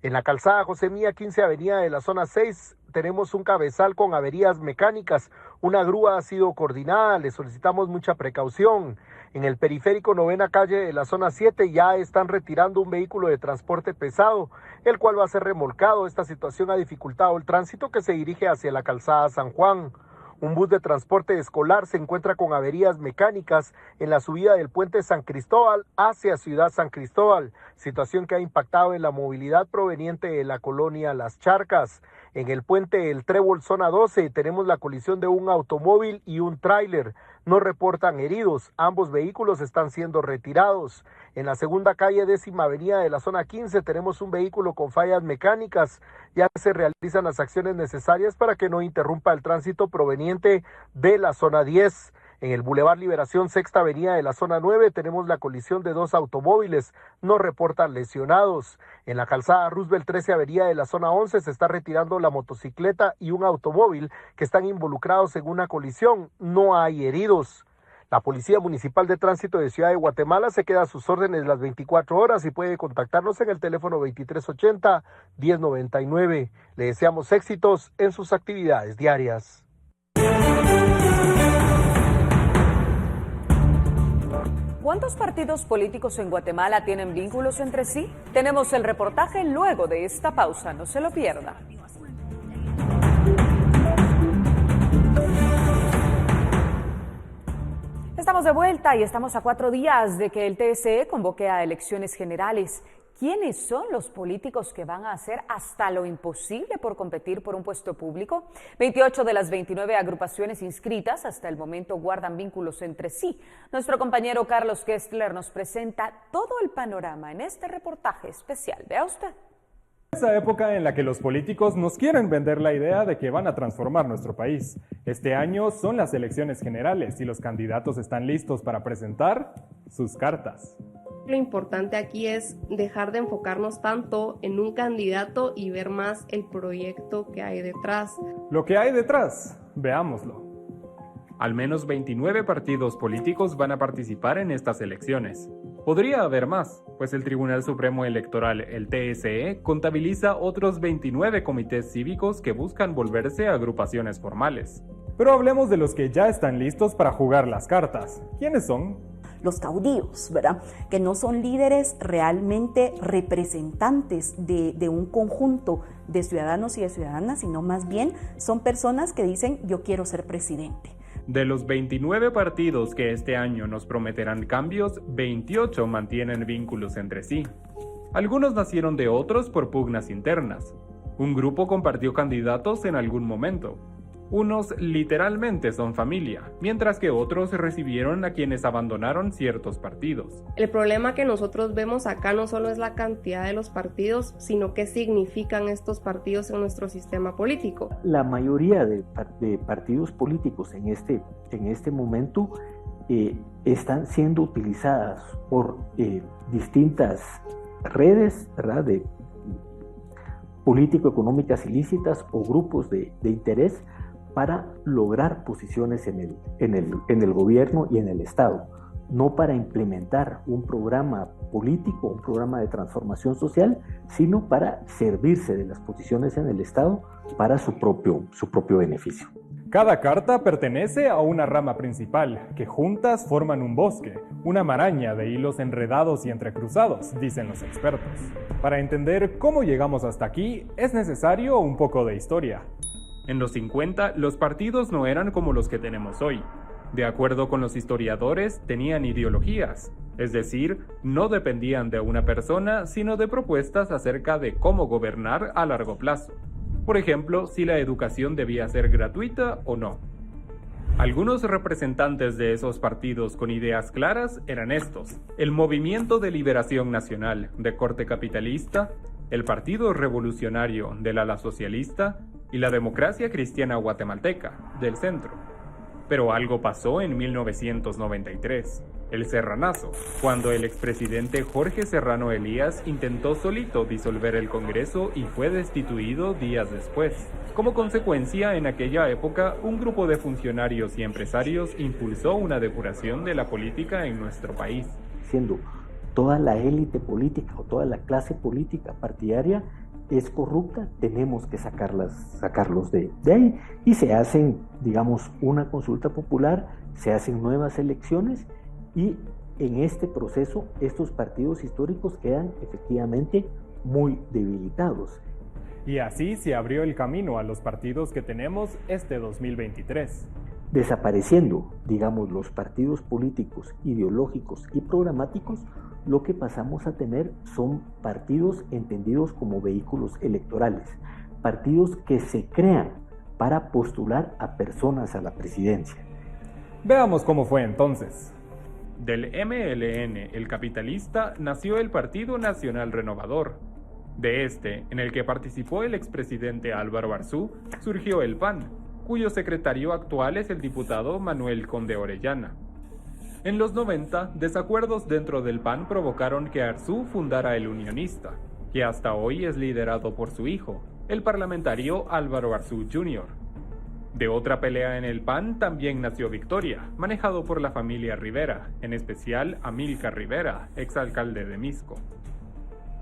En la calzada José Mía 15 Avenida de la zona 6 tenemos un cabezal con averías mecánicas. Una grúa ha sido coordinada, le solicitamos mucha precaución. En el periférico 9ª calle de la zona 7 ya están retirando un vehículo de transporte pesado, el cual va a ser remolcado. Esta situación ha dificultado el tránsito que se dirige hacia la calzada San Juan. Un bus de transporte escolar se encuentra con averías mecánicas en la subida del puente San Cristóbal hacia Ciudad San Cristóbal, situación que ha impactado en la movilidad proveniente de la colonia Las Charcas. En el puente El Trébol, zona 12, tenemos la colisión de un automóvil y un tráiler. No reportan heridos, ambos vehículos están siendo retirados. En la segunda calle 10ª avenida de la zona 15 tenemos un vehículo con fallas mecánicas. Ya se realizan las acciones necesarias para que no interrumpa el tránsito proveniente de la zona 10. En el Boulevard Liberación, 6ª avenida de la zona 9, tenemos la colisión de 2 automóviles. No reportan lesionados. En la calzada Roosevelt, 13ª avenida de la zona 11, se está retirando la motocicleta y un automóvil que están involucrados en una colisión. No hay heridos. La Policía Municipal de Tránsito de Ciudad de Guatemala se queda a sus órdenes las 24 horas y puede contactarnos en el teléfono 2380-1099. Le deseamos éxitos en sus actividades diarias. ¿Cuántos partidos políticos en Guatemala tienen vínculos entre sí? Tenemos el reportaje luego de esta pausa, no se lo pierda. Estamos de vuelta y estamos a 4 días de que el TSE convoque a elecciones generales. ¿Quiénes son los políticos que van a hacer hasta lo imposible por competir por un puesto público? 28 de las 29 agrupaciones inscritas hasta el momento guardan vínculos entre sí. Nuestro compañero Carlos Kestler nos presenta todo el panorama en este reportaje especial. Vea usted. Esa época en la que los políticos nos quieren vender la idea de que van a transformar nuestro país. Este año son las elecciones generales y los candidatos están listos para presentar sus cartas. Lo importante aquí es dejar de enfocarnos tanto en un candidato y ver más el proyecto que hay detrás. Lo que hay detrás, veámoslo. Al menos 29 partidos políticos van a participar en estas elecciones. Podría haber más, pues el Tribunal Supremo Electoral, el TSE, contabiliza otros 29 comités cívicos que buscan volverse agrupaciones formales. Pero hablemos de los que ya están listos para jugar las cartas. ¿Quiénes son? Los caudillos, ¿verdad? Que no son líderes realmente representantes de un conjunto de ciudadanos y de ciudadanas, sino más bien son personas que dicen yo quiero ser presidente. De los 29 partidos que este año nos prometerán cambios, 28 mantienen vínculos entre sí. Algunos nacieron de otros por pugnas internas. Un grupo compartió candidatos en algún momento. Unos literalmente son familia, mientras que otros recibieron a quienes abandonaron ciertos partidos. El problema que nosotros vemos acá no solo es la cantidad de los partidos, sino qué significan estos partidos en nuestro sistema político. La mayoría de partidos políticos en este momento están siendo utilizadas por distintas redes, ¿verdad?, de político-económicas ilícitas o grupos de interés para lograr posiciones en el gobierno y en el Estado, no para implementar un programa político, un programa de transformación social, sino para servirse de las posiciones en el Estado para su propio beneficio. Cada carta pertenece a una rama principal, que juntas forman un bosque, una maraña de hilos enredados y entrecruzados, dicen los expertos. Para entender cómo llegamos hasta aquí, es necesario un poco de historia. En los 50, los partidos no eran como los que tenemos hoy. De acuerdo con los historiadores, tenían ideologías, es decir, no dependían de una persona, sino de propuestas acerca de cómo gobernar a largo plazo. Por ejemplo, si la educación debía ser gratuita o no. Algunos representantes de esos partidos con ideas claras eran estos: el Movimiento de Liberación Nacional, de corte capitalista, el Partido Revolucionario, del ala socialista, y la Democracia Cristiana Guatemalteca, del centro. Pero algo pasó en 1993, el Serranazo, cuando el expresidente Jorge Serrano Elías intentó solito disolver el Congreso y fue destituido días después. Como consecuencia, en aquella época, un grupo de funcionarios y empresarios impulsó una depuración de la política en nuestro país. Siendo toda la élite política o toda la clase política partidaria es corrupta, tenemos que sacarlos de ahí, y se hacen, digamos, una consulta popular, se hacen nuevas elecciones, y en este proceso estos partidos históricos quedan efectivamente muy debilitados. Y así se abrió el camino a los partidos que tenemos este 2023. Desapareciendo, digamos, los partidos políticos, ideológicos y programáticos, lo que pasamos a tener son partidos entendidos como vehículos electorales, partidos que se crean para postular a personas a la presidencia. Veamos cómo fue entonces. Del MLN, el capitalista, nació el Partido Nacional Renovador. De este, en el que participó el expresidente Álvaro Arzú, surgió el PAN, cuyo secretario actual es el diputado Manuel Conde Orellana. En los 90, desacuerdos dentro del PAN provocaron que Arzú fundara el Unionista, que hasta hoy es liderado por su hijo, el parlamentario Álvaro Arzú Jr. De otra pelea en el PAN también nació Victoria, manejado por la familia Rivera, en especial Amílcar Rivera, exalcalde de Misco.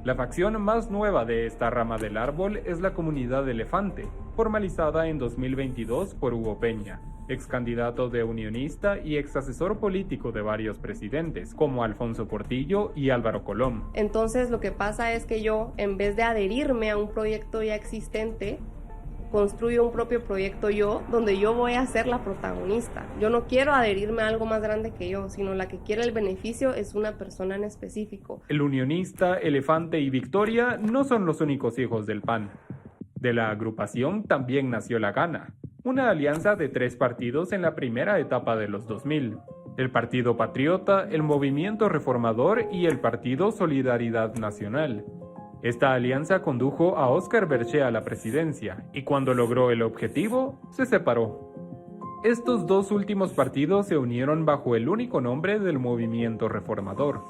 La facción más nueva de esta rama del árbol es la Comunidad Elefante, formalizada en 2022 por Hugo Peña, ex candidato de Unionista y ex asesor político de varios presidentes, como Alfonso Portillo y Álvaro Colom. Entonces lo que pasa es que yo, en vez de adherirme a un proyecto ya existente, construyo un propio proyecto yo, donde yo voy a ser la protagonista. Yo no quiero adherirme a algo más grande que yo, sino la que quiere el beneficio es una persona en específico. El Unionista, Elefante y Victoria no son los únicos hijos del PAN. De la agrupación también nació la Gana, una alianza de 3 partidos en la primera etapa de los 2000. El Partido Patriota, el Movimiento Reformador y el Partido Solidaridad Nacional. Esta alianza condujo a Óscar Berchea a la presidencia y cuando logró el objetivo, se separó. Estos 2 últimos partidos se unieron bajo el único nombre del Movimiento Reformador.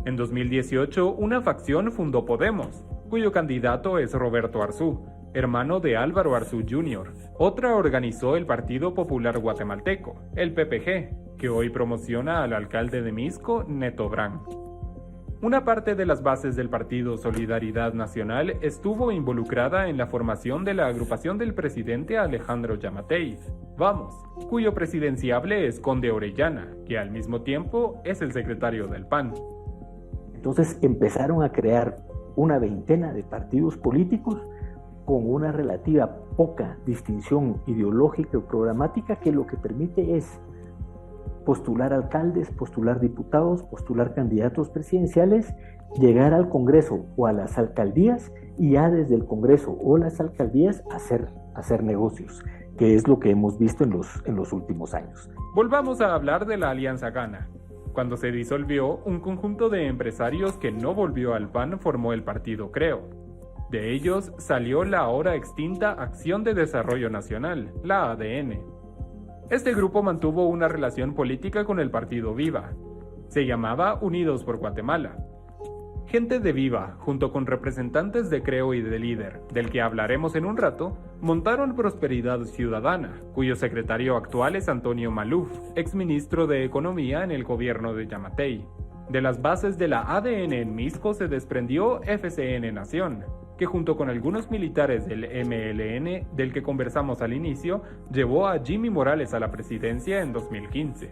En 2018, una facción fundó Podemos, cuyo candidato es Roberto Arzú, hermano de Álvaro Arzú Jr. Otra organizó el Partido Popular Guatemalteco, el PPG, que hoy promociona al alcalde de Misco, Neto Brand. Una parte de las bases del Partido Solidaridad Nacional estuvo involucrada en la formación de la agrupación del presidente Alejandro Yamatei, Vamos, cuyo presidenciable es Conde Orellana, que al mismo tiempo es el secretario del PAN. Entonces empezaron a crear una veintena de partidos políticos con una relativa poca distinción ideológica o programática que lo que permite es postular alcaldes, postular diputados, postular candidatos presidenciales, llegar al Congreso o a las alcaldías y ya desde el Congreso o las alcaldías hacer negocios, que es lo que hemos visto en los últimos años. Volvamos a hablar de la Alianza Gana. Cuando se disolvió, un conjunto de empresarios que no volvió al PAN formó el partido Creo. De ellos salió la ahora extinta Acción de Desarrollo Nacional, la ADN. Este grupo mantuvo una relación política con el partido Viva. Se llamaba Unidos por Guatemala. Gente de Viva, junto con representantes de Creo y de Líder, del que hablaremos en un rato, montaron Prosperidad Ciudadana, cuyo secretario actual es Antonio Maluf, exministro de Economía en el gobierno de Yamatei. De las bases de la ADN en Misco se desprendió FCN Nación, que junto con algunos militares del MLN, del que conversamos al inicio, llevó a Jimmy Morales a la presidencia en 2015.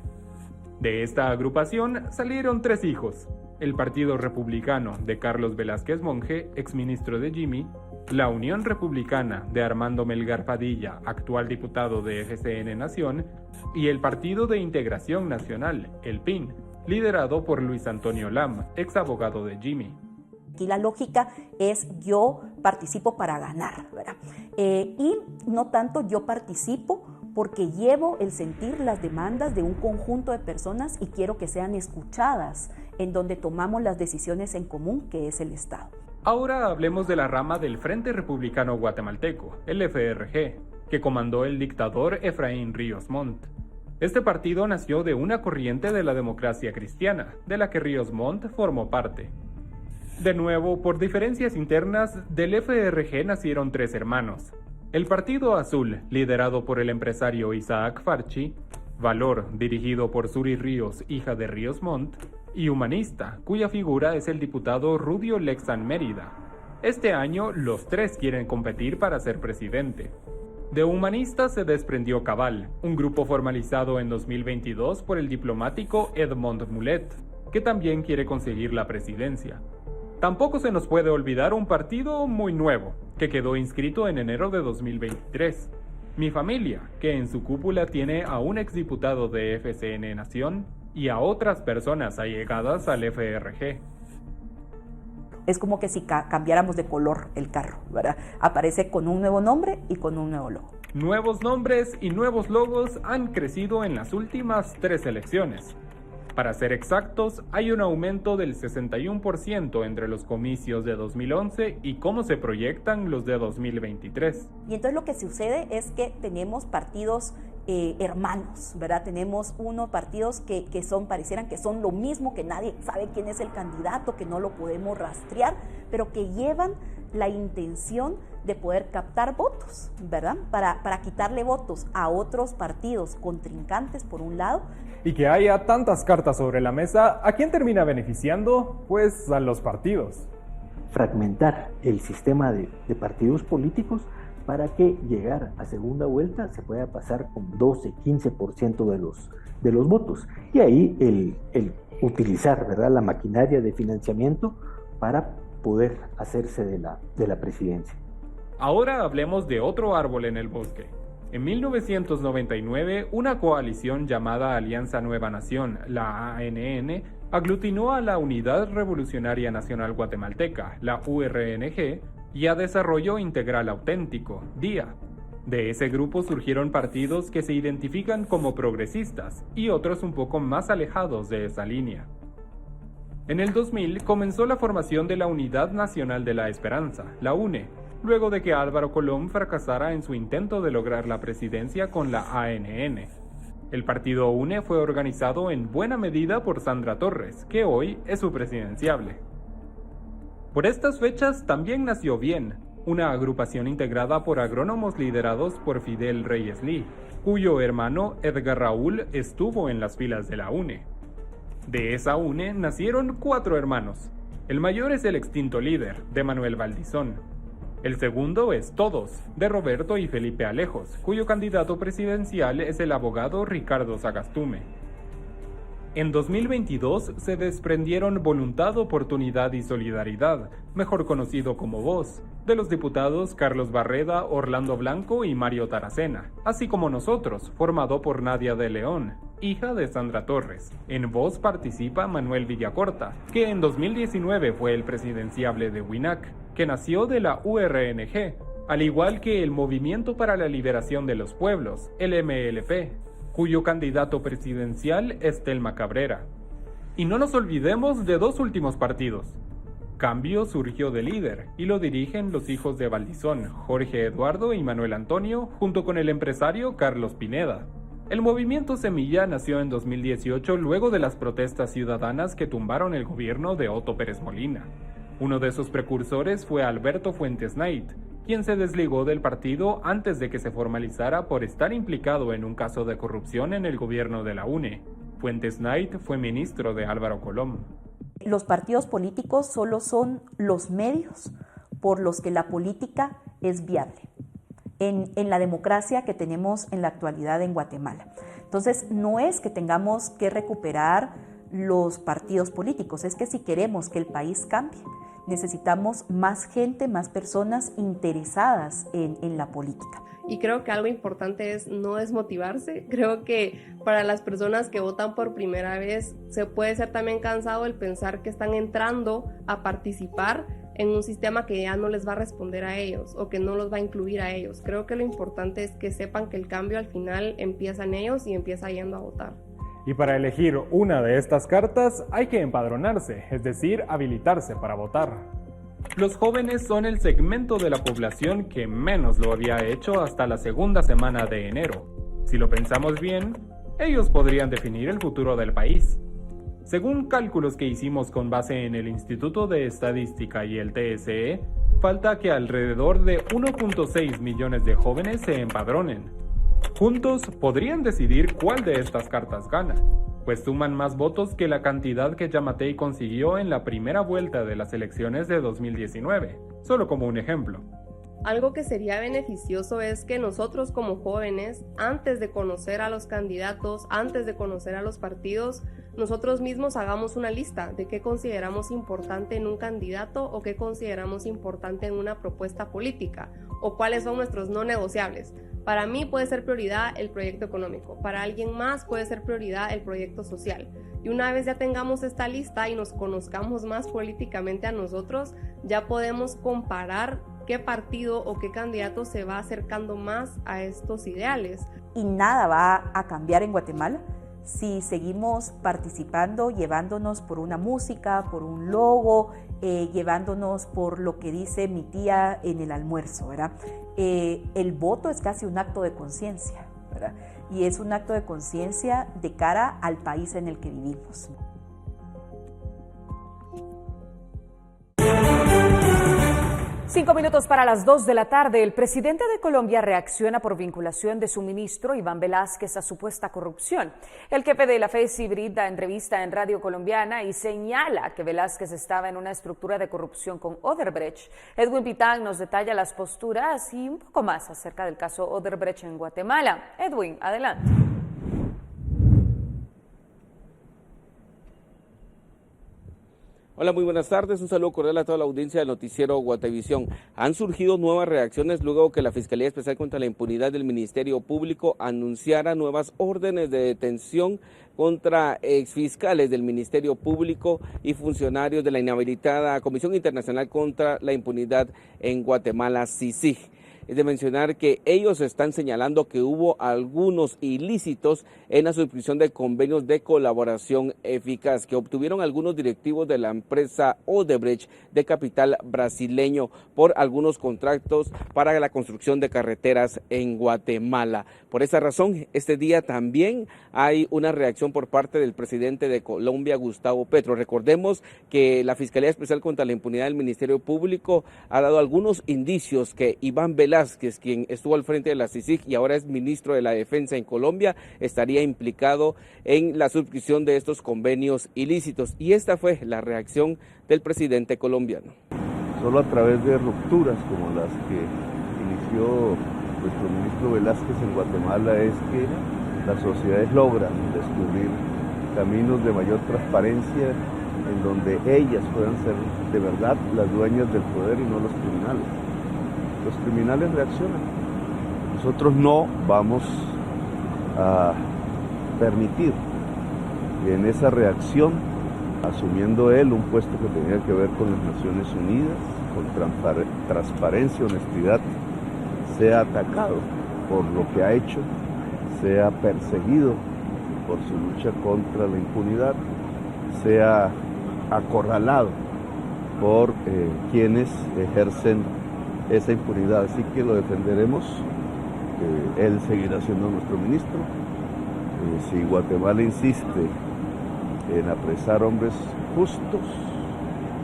De esta agrupación salieron 3 hijos: el Partido Republicano de Carlos Velázquez Monge, exministro de Jimmy, la Unión Republicana de Armando Melgar Padilla, actual diputado de FCN Nación, y el Partido de Integración Nacional, el PIN, liderado por Luis Antonio Lam, ex abogado de Jimmy. Aquí la lógica es yo participo para ganar, ¿verdad? Y no tanto yo participo porque llevo el sentir, las demandas de un conjunto de personas y quiero que sean escuchadas en donde tomamos las decisiones en común, que es el Estado. Ahora hablemos de la rama del Frente Republicano Guatemalteco, el FRG, que comandó el dictador Efraín Ríos Montt. Este partido nació de una corriente de la democracia cristiana, de la que Ríos Montt formó parte. De nuevo, por diferencias internas, del FRG nacieron 3 hermanos. El Partido Azul, liderado por el empresario Isaac Farchi, Valor, dirigido por Suri Ríos, hija de Ríos Montt, y Humanista, cuya figura es el diputado Rudio Lexan Mérida. Este año, los 3 quieren competir para ser presidente. De Humanista se desprendió Cabal, un grupo formalizado en 2022 por el diplomático Edmond Mulet, que también quiere conseguir la presidencia. Tampoco se nos puede olvidar un partido muy nuevo, que quedó inscrito en enero de 2023. Mi Familia, que en su cúpula tiene a un exdiputado de FCN Nación y a otras personas allegadas al FRG. Es como que si cambiáramos de color el carro, ¿verdad? Aparece con un nuevo nombre y con un nuevo logo. Nuevos nombres y nuevos logos han crecido en las últimas 3 elecciones. Para ser exactos, hay un aumento del 61% entre los comicios de 2011 y cómo se proyectan los de 2023. Y entonces lo que sucede es que tenemos partidos hermanos, ¿verdad? Tenemos unos partidos que parecieran que son lo mismo, que nadie sabe quién es el candidato, que no lo podemos rastrear, pero que llevan la intención de poder captar votos, ¿verdad? Para quitarle votos a otros partidos contrincantes, por un lado. Y que haya tantas cartas sobre la mesa, ¿a quién termina beneficiando? Pues a los partidos. Fragmentar el sistema de partidos políticos para que llegar a segunda vuelta se pueda pasar con 12, 15% de los votos. Y ahí el utilizar, ¿verdad?, la maquinaria de financiamiento para poder hacerse de la presidencia. Ahora hablemos de otro árbol en el bosque. En 1999, una coalición llamada Alianza Nueva Nación, la ANN, aglutinó a la Unidad Revolucionaria Nacional Guatemalteca, la URNG, y a Desarrollo Integral Auténtico, DIA. De ese grupo surgieron partidos que se identifican como progresistas y otros un poco más alejados de esa línea. En el 2000 comenzó la formación de la Unidad Nacional de la Esperanza, la UNE, luego de que Álvaro Colom fracasara en su intento de lograr la presidencia con la ANN. El partido UNE fue organizado en buena medida por Sandra Torres, que hoy es su presidenciable. Por estas fechas también nació Bien, una agrupación integrada por agrónomos liderados por Fidel Reyes Lee, cuyo hermano Edgar Raúl estuvo en las filas de la UNE. De esa UNE nacieron 4 hermanos. El mayor es el extinto líder, de Manuel Valdizón. El segundo es Todos, de Roberto y Felipe Alejos, cuyo candidato presidencial es el abogado Ricardo Sagastume. En 2022 se desprendieron Voluntad, Oportunidad y Solidaridad, mejor conocido como VOZ, de los diputados Carlos Barreda, Orlando Blanco y Mario Taracena, así como Nosotros, formado por Nadia de León, hija de Sandra Torres. En VOZ participa Manuel Villacorta, que en 2019 fue el presidenciable de WINAC, que nació de la URNG, al igual que el Movimiento para la Liberación de los Pueblos, el MLP, cuyo candidato presidencial es Telma Cabrera. Y no nos olvidemos de 2 últimos partidos. Cambio surgió de líder y lo dirigen los hijos de Valdizón, Jorge Eduardo y Manuel Antonio, junto con el empresario Carlos Pineda. El movimiento Semilla nació en 2018 luego de las protestas ciudadanas que tumbaron el gobierno de Otto Pérez Molina. Uno de sus precursores fue Alberto Fuentes Knight, quien se desligó del partido antes de que se formalizara por estar implicado en un caso de corrupción en el gobierno de la UNE. Fuentes Knight fue ministro de Álvaro Colom. Los partidos políticos solo son los medios por los que la política es viable en la democracia que tenemos en la actualidad en Guatemala. Entonces, no es que tengamos que recuperar los partidos políticos, es que si queremos que el país cambie, necesitamos más gente, más personas interesadas en la política. Y creo que algo importante es no desmotivarse. Creo que para las personas que votan por primera vez se puede ser también cansado el pensar que están entrando a participar en un sistema que ya no les va a responder a ellos o que no los va a incluir a ellos. Creo que lo importante es que sepan que el cambio al final empieza en ellos y empieza yendo a votar. Y para elegir una de estas cartas hay que empadronarse, es decir, habilitarse para votar. Los jóvenes son el segmento de la población que menos lo había hecho hasta la segunda semana de enero. Si lo pensamos bien, ellos podrían definir el futuro del país. Según cálculos que hicimos con base en el Instituto de Estadística y el TSE, falta que alrededor de 1.6 millones de jóvenes se empadronen. Juntos podrían decidir cuál de estas cartas gana, pues suman más votos que la cantidad que Yamatei consiguió en la primera vuelta de las elecciones de 2019, solo como un ejemplo. Algo que sería beneficioso es que nosotros como jóvenes, antes de conocer a los candidatos, antes de conocer a los partidos, nosotros mismos hagamos una lista de qué consideramos importante en un candidato o qué consideramos importante en una propuesta política o cuáles son nuestros no negociables. Para mí puede ser prioridad el proyecto económico, para alguien más puede ser prioridad el proyecto social. Y una vez ya tengamos esta lista y nos conozcamos más políticamente a nosotros, ya podemos comparar qué partido o qué candidato se va acercando más a estos ideales. Y nada va a cambiar en Guatemala si seguimos participando, llevándonos por una música, por un logo, llevándonos por lo que dice mi tía en el almuerzo, ¿verdad? El voto es casi un acto de conciencia, ¿verdad? Y es un acto de conciencia de cara al país en el que vivimos. Cinco minutos para las 2 de la tarde. El presidente de Colombia reacciona por vinculación de su ministro Iván Velásquez a supuesta corrupción. El jefe de la FESI brinda entrevista en Radio Colombiana y señala que Velásquez estaba en una estructura de corrupción con Odebrecht. Edwin Pitán nos detalla las posturas y un poco más acerca del caso Odebrecht en Guatemala. Edwin, adelante. Hola, muy buenas tardes. Un saludo cordial a toda la audiencia del noticiero Guatevisión. Han surgido nuevas reacciones luego que la Fiscalía Especial contra la Impunidad del Ministerio Público anunciara nuevas órdenes de detención contra exfiscales del Ministerio Público y funcionarios de la inhabilitada Comisión Internacional contra la Impunidad en Guatemala, CICIG. Es de mencionar que ellos están señalando que hubo algunos ilícitos en la suscripción de convenios de colaboración eficaz que obtuvieron algunos directivos de la empresa Odebrecht de capital brasileño por algunos contratos para la construcción de carreteras en Guatemala. Por esa razón, este día también hay una reacción por parte del presidente de Colombia, Gustavo Petro. Recordemos que la Fiscalía Especial contra la Impunidad del Ministerio Público ha dado algunos indicios que Iván Velásquez, quien estuvo al frente de la CICIG y ahora es ministro de la Defensa en Colombia, estaría implicado en la suscripción de estos convenios ilícitos. Y esta fue la reacción del presidente colombiano. Solo a través de rupturas como las que inició nuestro ministro Velásquez en Guatemala es que las sociedades logran descubrir caminos de mayor transparencia en donde ellas puedan ser de verdad las dueñas del poder y no los criminales. Los criminales reaccionan. Nosotros no vamos a permitir que en esa reacción, asumiendo él un puesto que tenía que ver con las Naciones Unidas, con transparencia, honestidad, sea atacado por lo que ha hecho, sea perseguido por su lucha contra la impunidad, sea acorralado por quienes ejercen esa impunidad. Así que lo defenderemos, él seguirá siendo nuestro ministro. Si Guatemala insiste en apresar hombres justos,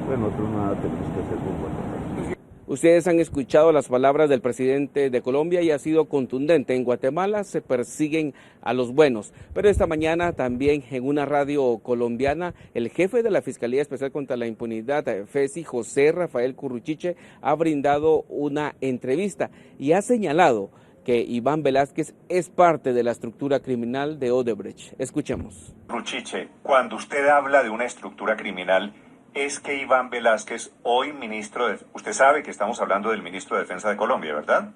bueno, nosotros nada tenemos que hacer con Guatemala. Ustedes han escuchado las palabras del presidente de Colombia y ha sido contundente. En Guatemala se persiguen a los buenos. Pero esta mañana también en una radio colombiana, el jefe de la Fiscalía Especial contra la Impunidad, FESI, José Rafael Curruchiche, ha brindado una entrevista y ha señalado que Iván Velásquez es parte de la estructura criminal de Odebrecht. Escuchemos. Curruchiche, cuando usted habla de una estructura criminal, es que Iván Velásquez, hoy ministro de... Usted sabe que estamos hablando del ministro de Defensa de Colombia, ¿verdad?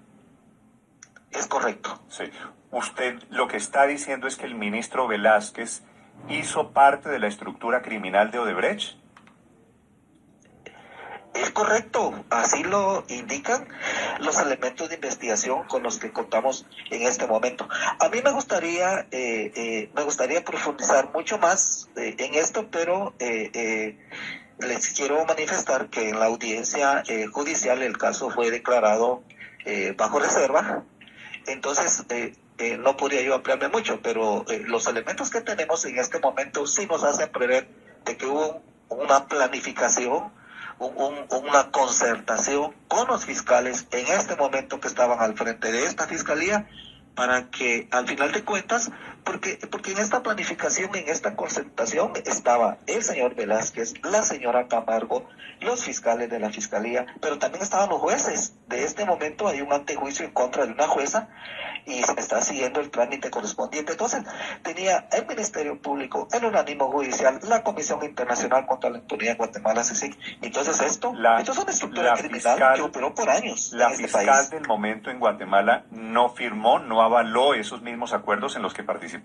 Es correcto. Sí. Usted lo que está diciendo es que el ministro Velásquez hizo parte de la estructura criminal de Odebrecht. Es correcto, así lo indican los elementos de investigación con los que contamos en este momento. A mí me gustaría profundizar mucho más en esto, pero les quiero manifestar que en la audiencia judicial el caso fue declarado bajo reserva. Entonces no podría yo ampliarme mucho, pero los elementos que tenemos en este momento sí nos hacen prever de que hubo una planificación, una concertación con los fiscales en este momento que estaban al frente de esta fiscalía para que al final de cuentas Porque en esta planificación, en esta concertación, estaba el señor Velázquez, la señora Camargo, los fiscales de la Fiscalía, pero también estaban los jueces. De este momento hay un antejuicio en contra de una jueza y se está siguiendo el trámite correspondiente. Entonces, tenía el Ministerio Público, el organismo judicial, la Comisión Internacional contra la Impunidad en Guatemala, CICIG. Entonces, esto es una estructura criminal que operó por años La en este fiscal país. del momento en Guatemala no firmó, no avaló esos mismos acuerdos en los que participó.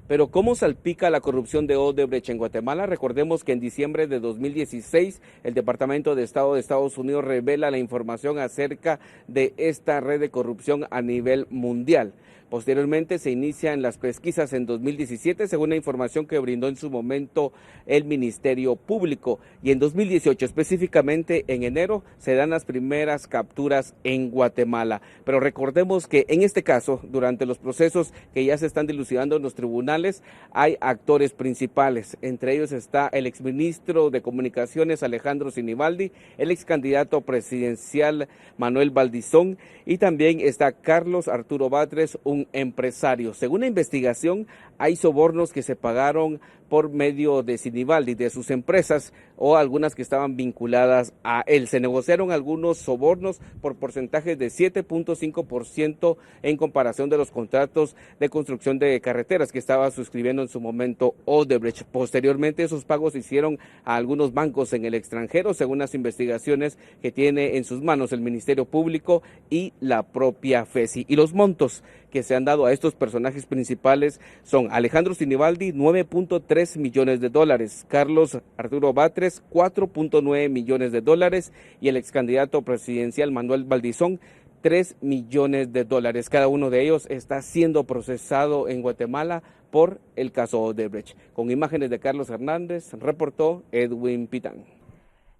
Pero ¿cómo salpica la corrupción de Odebrecht en Guatemala? Recordemos que en diciembre de 2016 el Departamento de Estado de Estados Unidos revela la información acerca de esta red de corrupción a nivel mundial. Posteriormente se inician las pesquisas en 2017, según la información que brindó en su momento el Ministerio Público. Y en 2018, específicamente en enero, se dan las primeras capturas en Guatemala. Pero recordemos que en este caso, durante los procesos que ya se están dilucidando en los tribunales, hay actores principales. Entre ellos está el exministro de Comunicaciones, Alejandro Sinibaldi, el excandidato presidencial, Manuel Valdizón, y también está Carlos Arturo Batres, un empresario. Según la investigación, hay sobornos que se pagaron por medio de Sinibaldi, de sus empresas o algunas que estaban vinculadas a él. Se negociaron algunos sobornos por porcentajes de 7.5% en comparación de los contratos de construcción de carreteras que estaba suscribiendo en su momento Odebrecht. Posteriormente, esos pagos se hicieron a algunos bancos en el extranjero, según las investigaciones que tiene en sus manos el Ministerio Público y la propia FESI. Y los montos que se han dado a estos personajes principales son Alejandro Sinibaldi, 9.3 millones de dólares, Carlos Arturo Batres, 4.9 millones de dólares y el excandidato presidencial Manuel Valdizón, 3 millones de dólares. Cada uno de ellos está siendo procesado en Guatemala por el caso Odebrecht. Con imágenes de Carlos Hernández, reportó Edwin Pitán.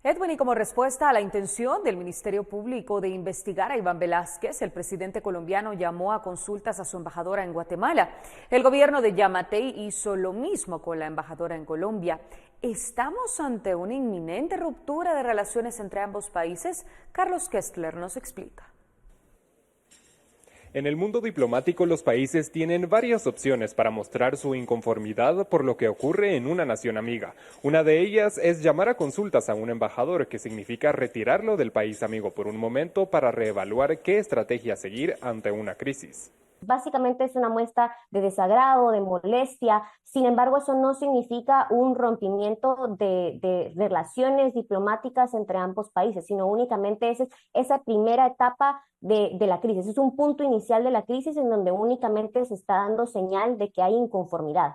Edwin, y como respuesta a la intención del Ministerio Público de investigar a Iván Velázquez, el presidente colombiano llamó a consultas a su embajadora en Guatemala. El gobierno de Yamatei hizo lo mismo con la embajadora en Colombia. ¿Estamos ante una inminente ruptura de relaciones entre ambos países? Carlos Kestler nos explica. En el mundo diplomático, los países tienen varias opciones para mostrar su inconformidad por lo que ocurre en una nación amiga. Una de ellas es llamar a consultas a un embajador, que significa retirarlo del país amigo por un momento para reevaluar qué estrategia seguir ante una crisis. Básicamente es una muestra de desagrado, de molestia. Sin embargo, eso no significa un rompimiento de relaciones diplomáticas entre ambos países, sino únicamente es esa primera etapa de la crisis. Es un punto inicial de la crisis en donde únicamente se está dando señal de que hay inconformidad.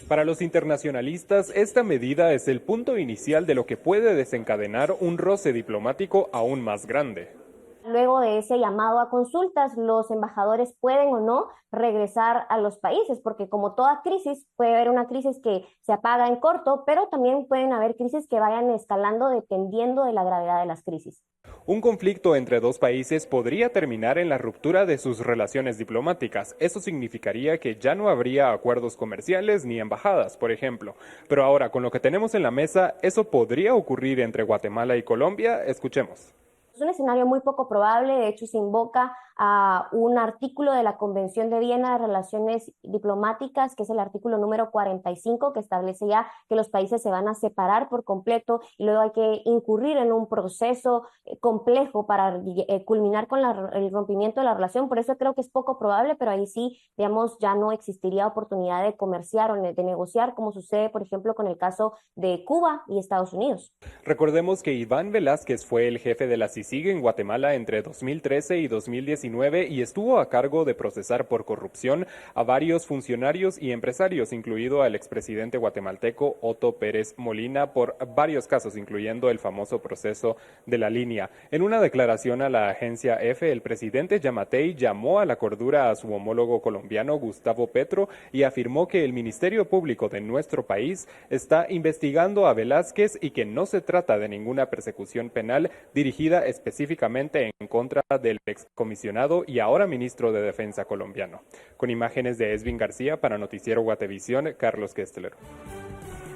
Para los internacionalistas, esta medida es el punto inicial de lo que puede desencadenar un roce diplomático aún más grande. Luego de ese llamado a consultas, los embajadores pueden o no regresar a los países, porque como toda crisis, puede haber una crisis que se apaga en corto, pero también pueden haber crisis que vayan escalando dependiendo de la gravedad de las crisis. Un conflicto entre dos países podría terminar en la ruptura de sus relaciones diplomáticas. Eso significaría que ya no habría acuerdos comerciales ni embajadas, por ejemplo. Pero ahora, con lo que tenemos en la mesa, ¿eso podría ocurrir entre Guatemala y Colombia? Escuchemos. Es un escenario muy poco probable, de hecho se invoca a un artículo de la Convención de Viena de Relaciones Diplomáticas, que es el artículo número 45, que establece ya que los países se van a separar por completo y luego hay que incurrir en un proceso complejo para culminar con el rompimiento de la relación. Por eso creo que es poco probable, pero ahí sí, digamos, ya no existiría oportunidad de comerciar o de negociar, como sucede, por ejemplo, con el caso de Cuba y Estados Unidos. Recordemos que Iván Velázquez fue el jefe de la CICIG en Guatemala entre 2013 y 2019 y estuvo a cargo de procesar por corrupción a varios funcionarios y empresarios, incluido al expresidente guatemalteco Otto Pérez Molina, por varios casos, incluyendo el famoso proceso de la línea. En una declaración a la agencia EFE, el presidente Yamatei llamó a la cordura a su homólogo colombiano Gustavo Petro y afirmó que el Ministerio Público de nuestro país está investigando a Velázquez y que no se trata de ninguna persecución penal dirigida específicamente en contra del excomisionado y ahora ministro de Defensa colombiano. Con imágenes de Esvin García para Noticiero Guatevisión, Carlos Kestler.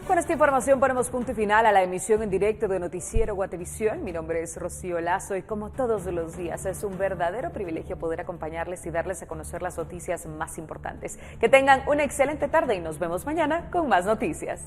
Con esta información ponemos punto y final a la emisión en directo de Noticiero Guatevisión. Mi nombre es Rocío Lazo y como todos los días es un verdadero privilegio poder acompañarles y darles a conocer las noticias más importantes. Que tengan una excelente tarde y nos vemos mañana con más noticias.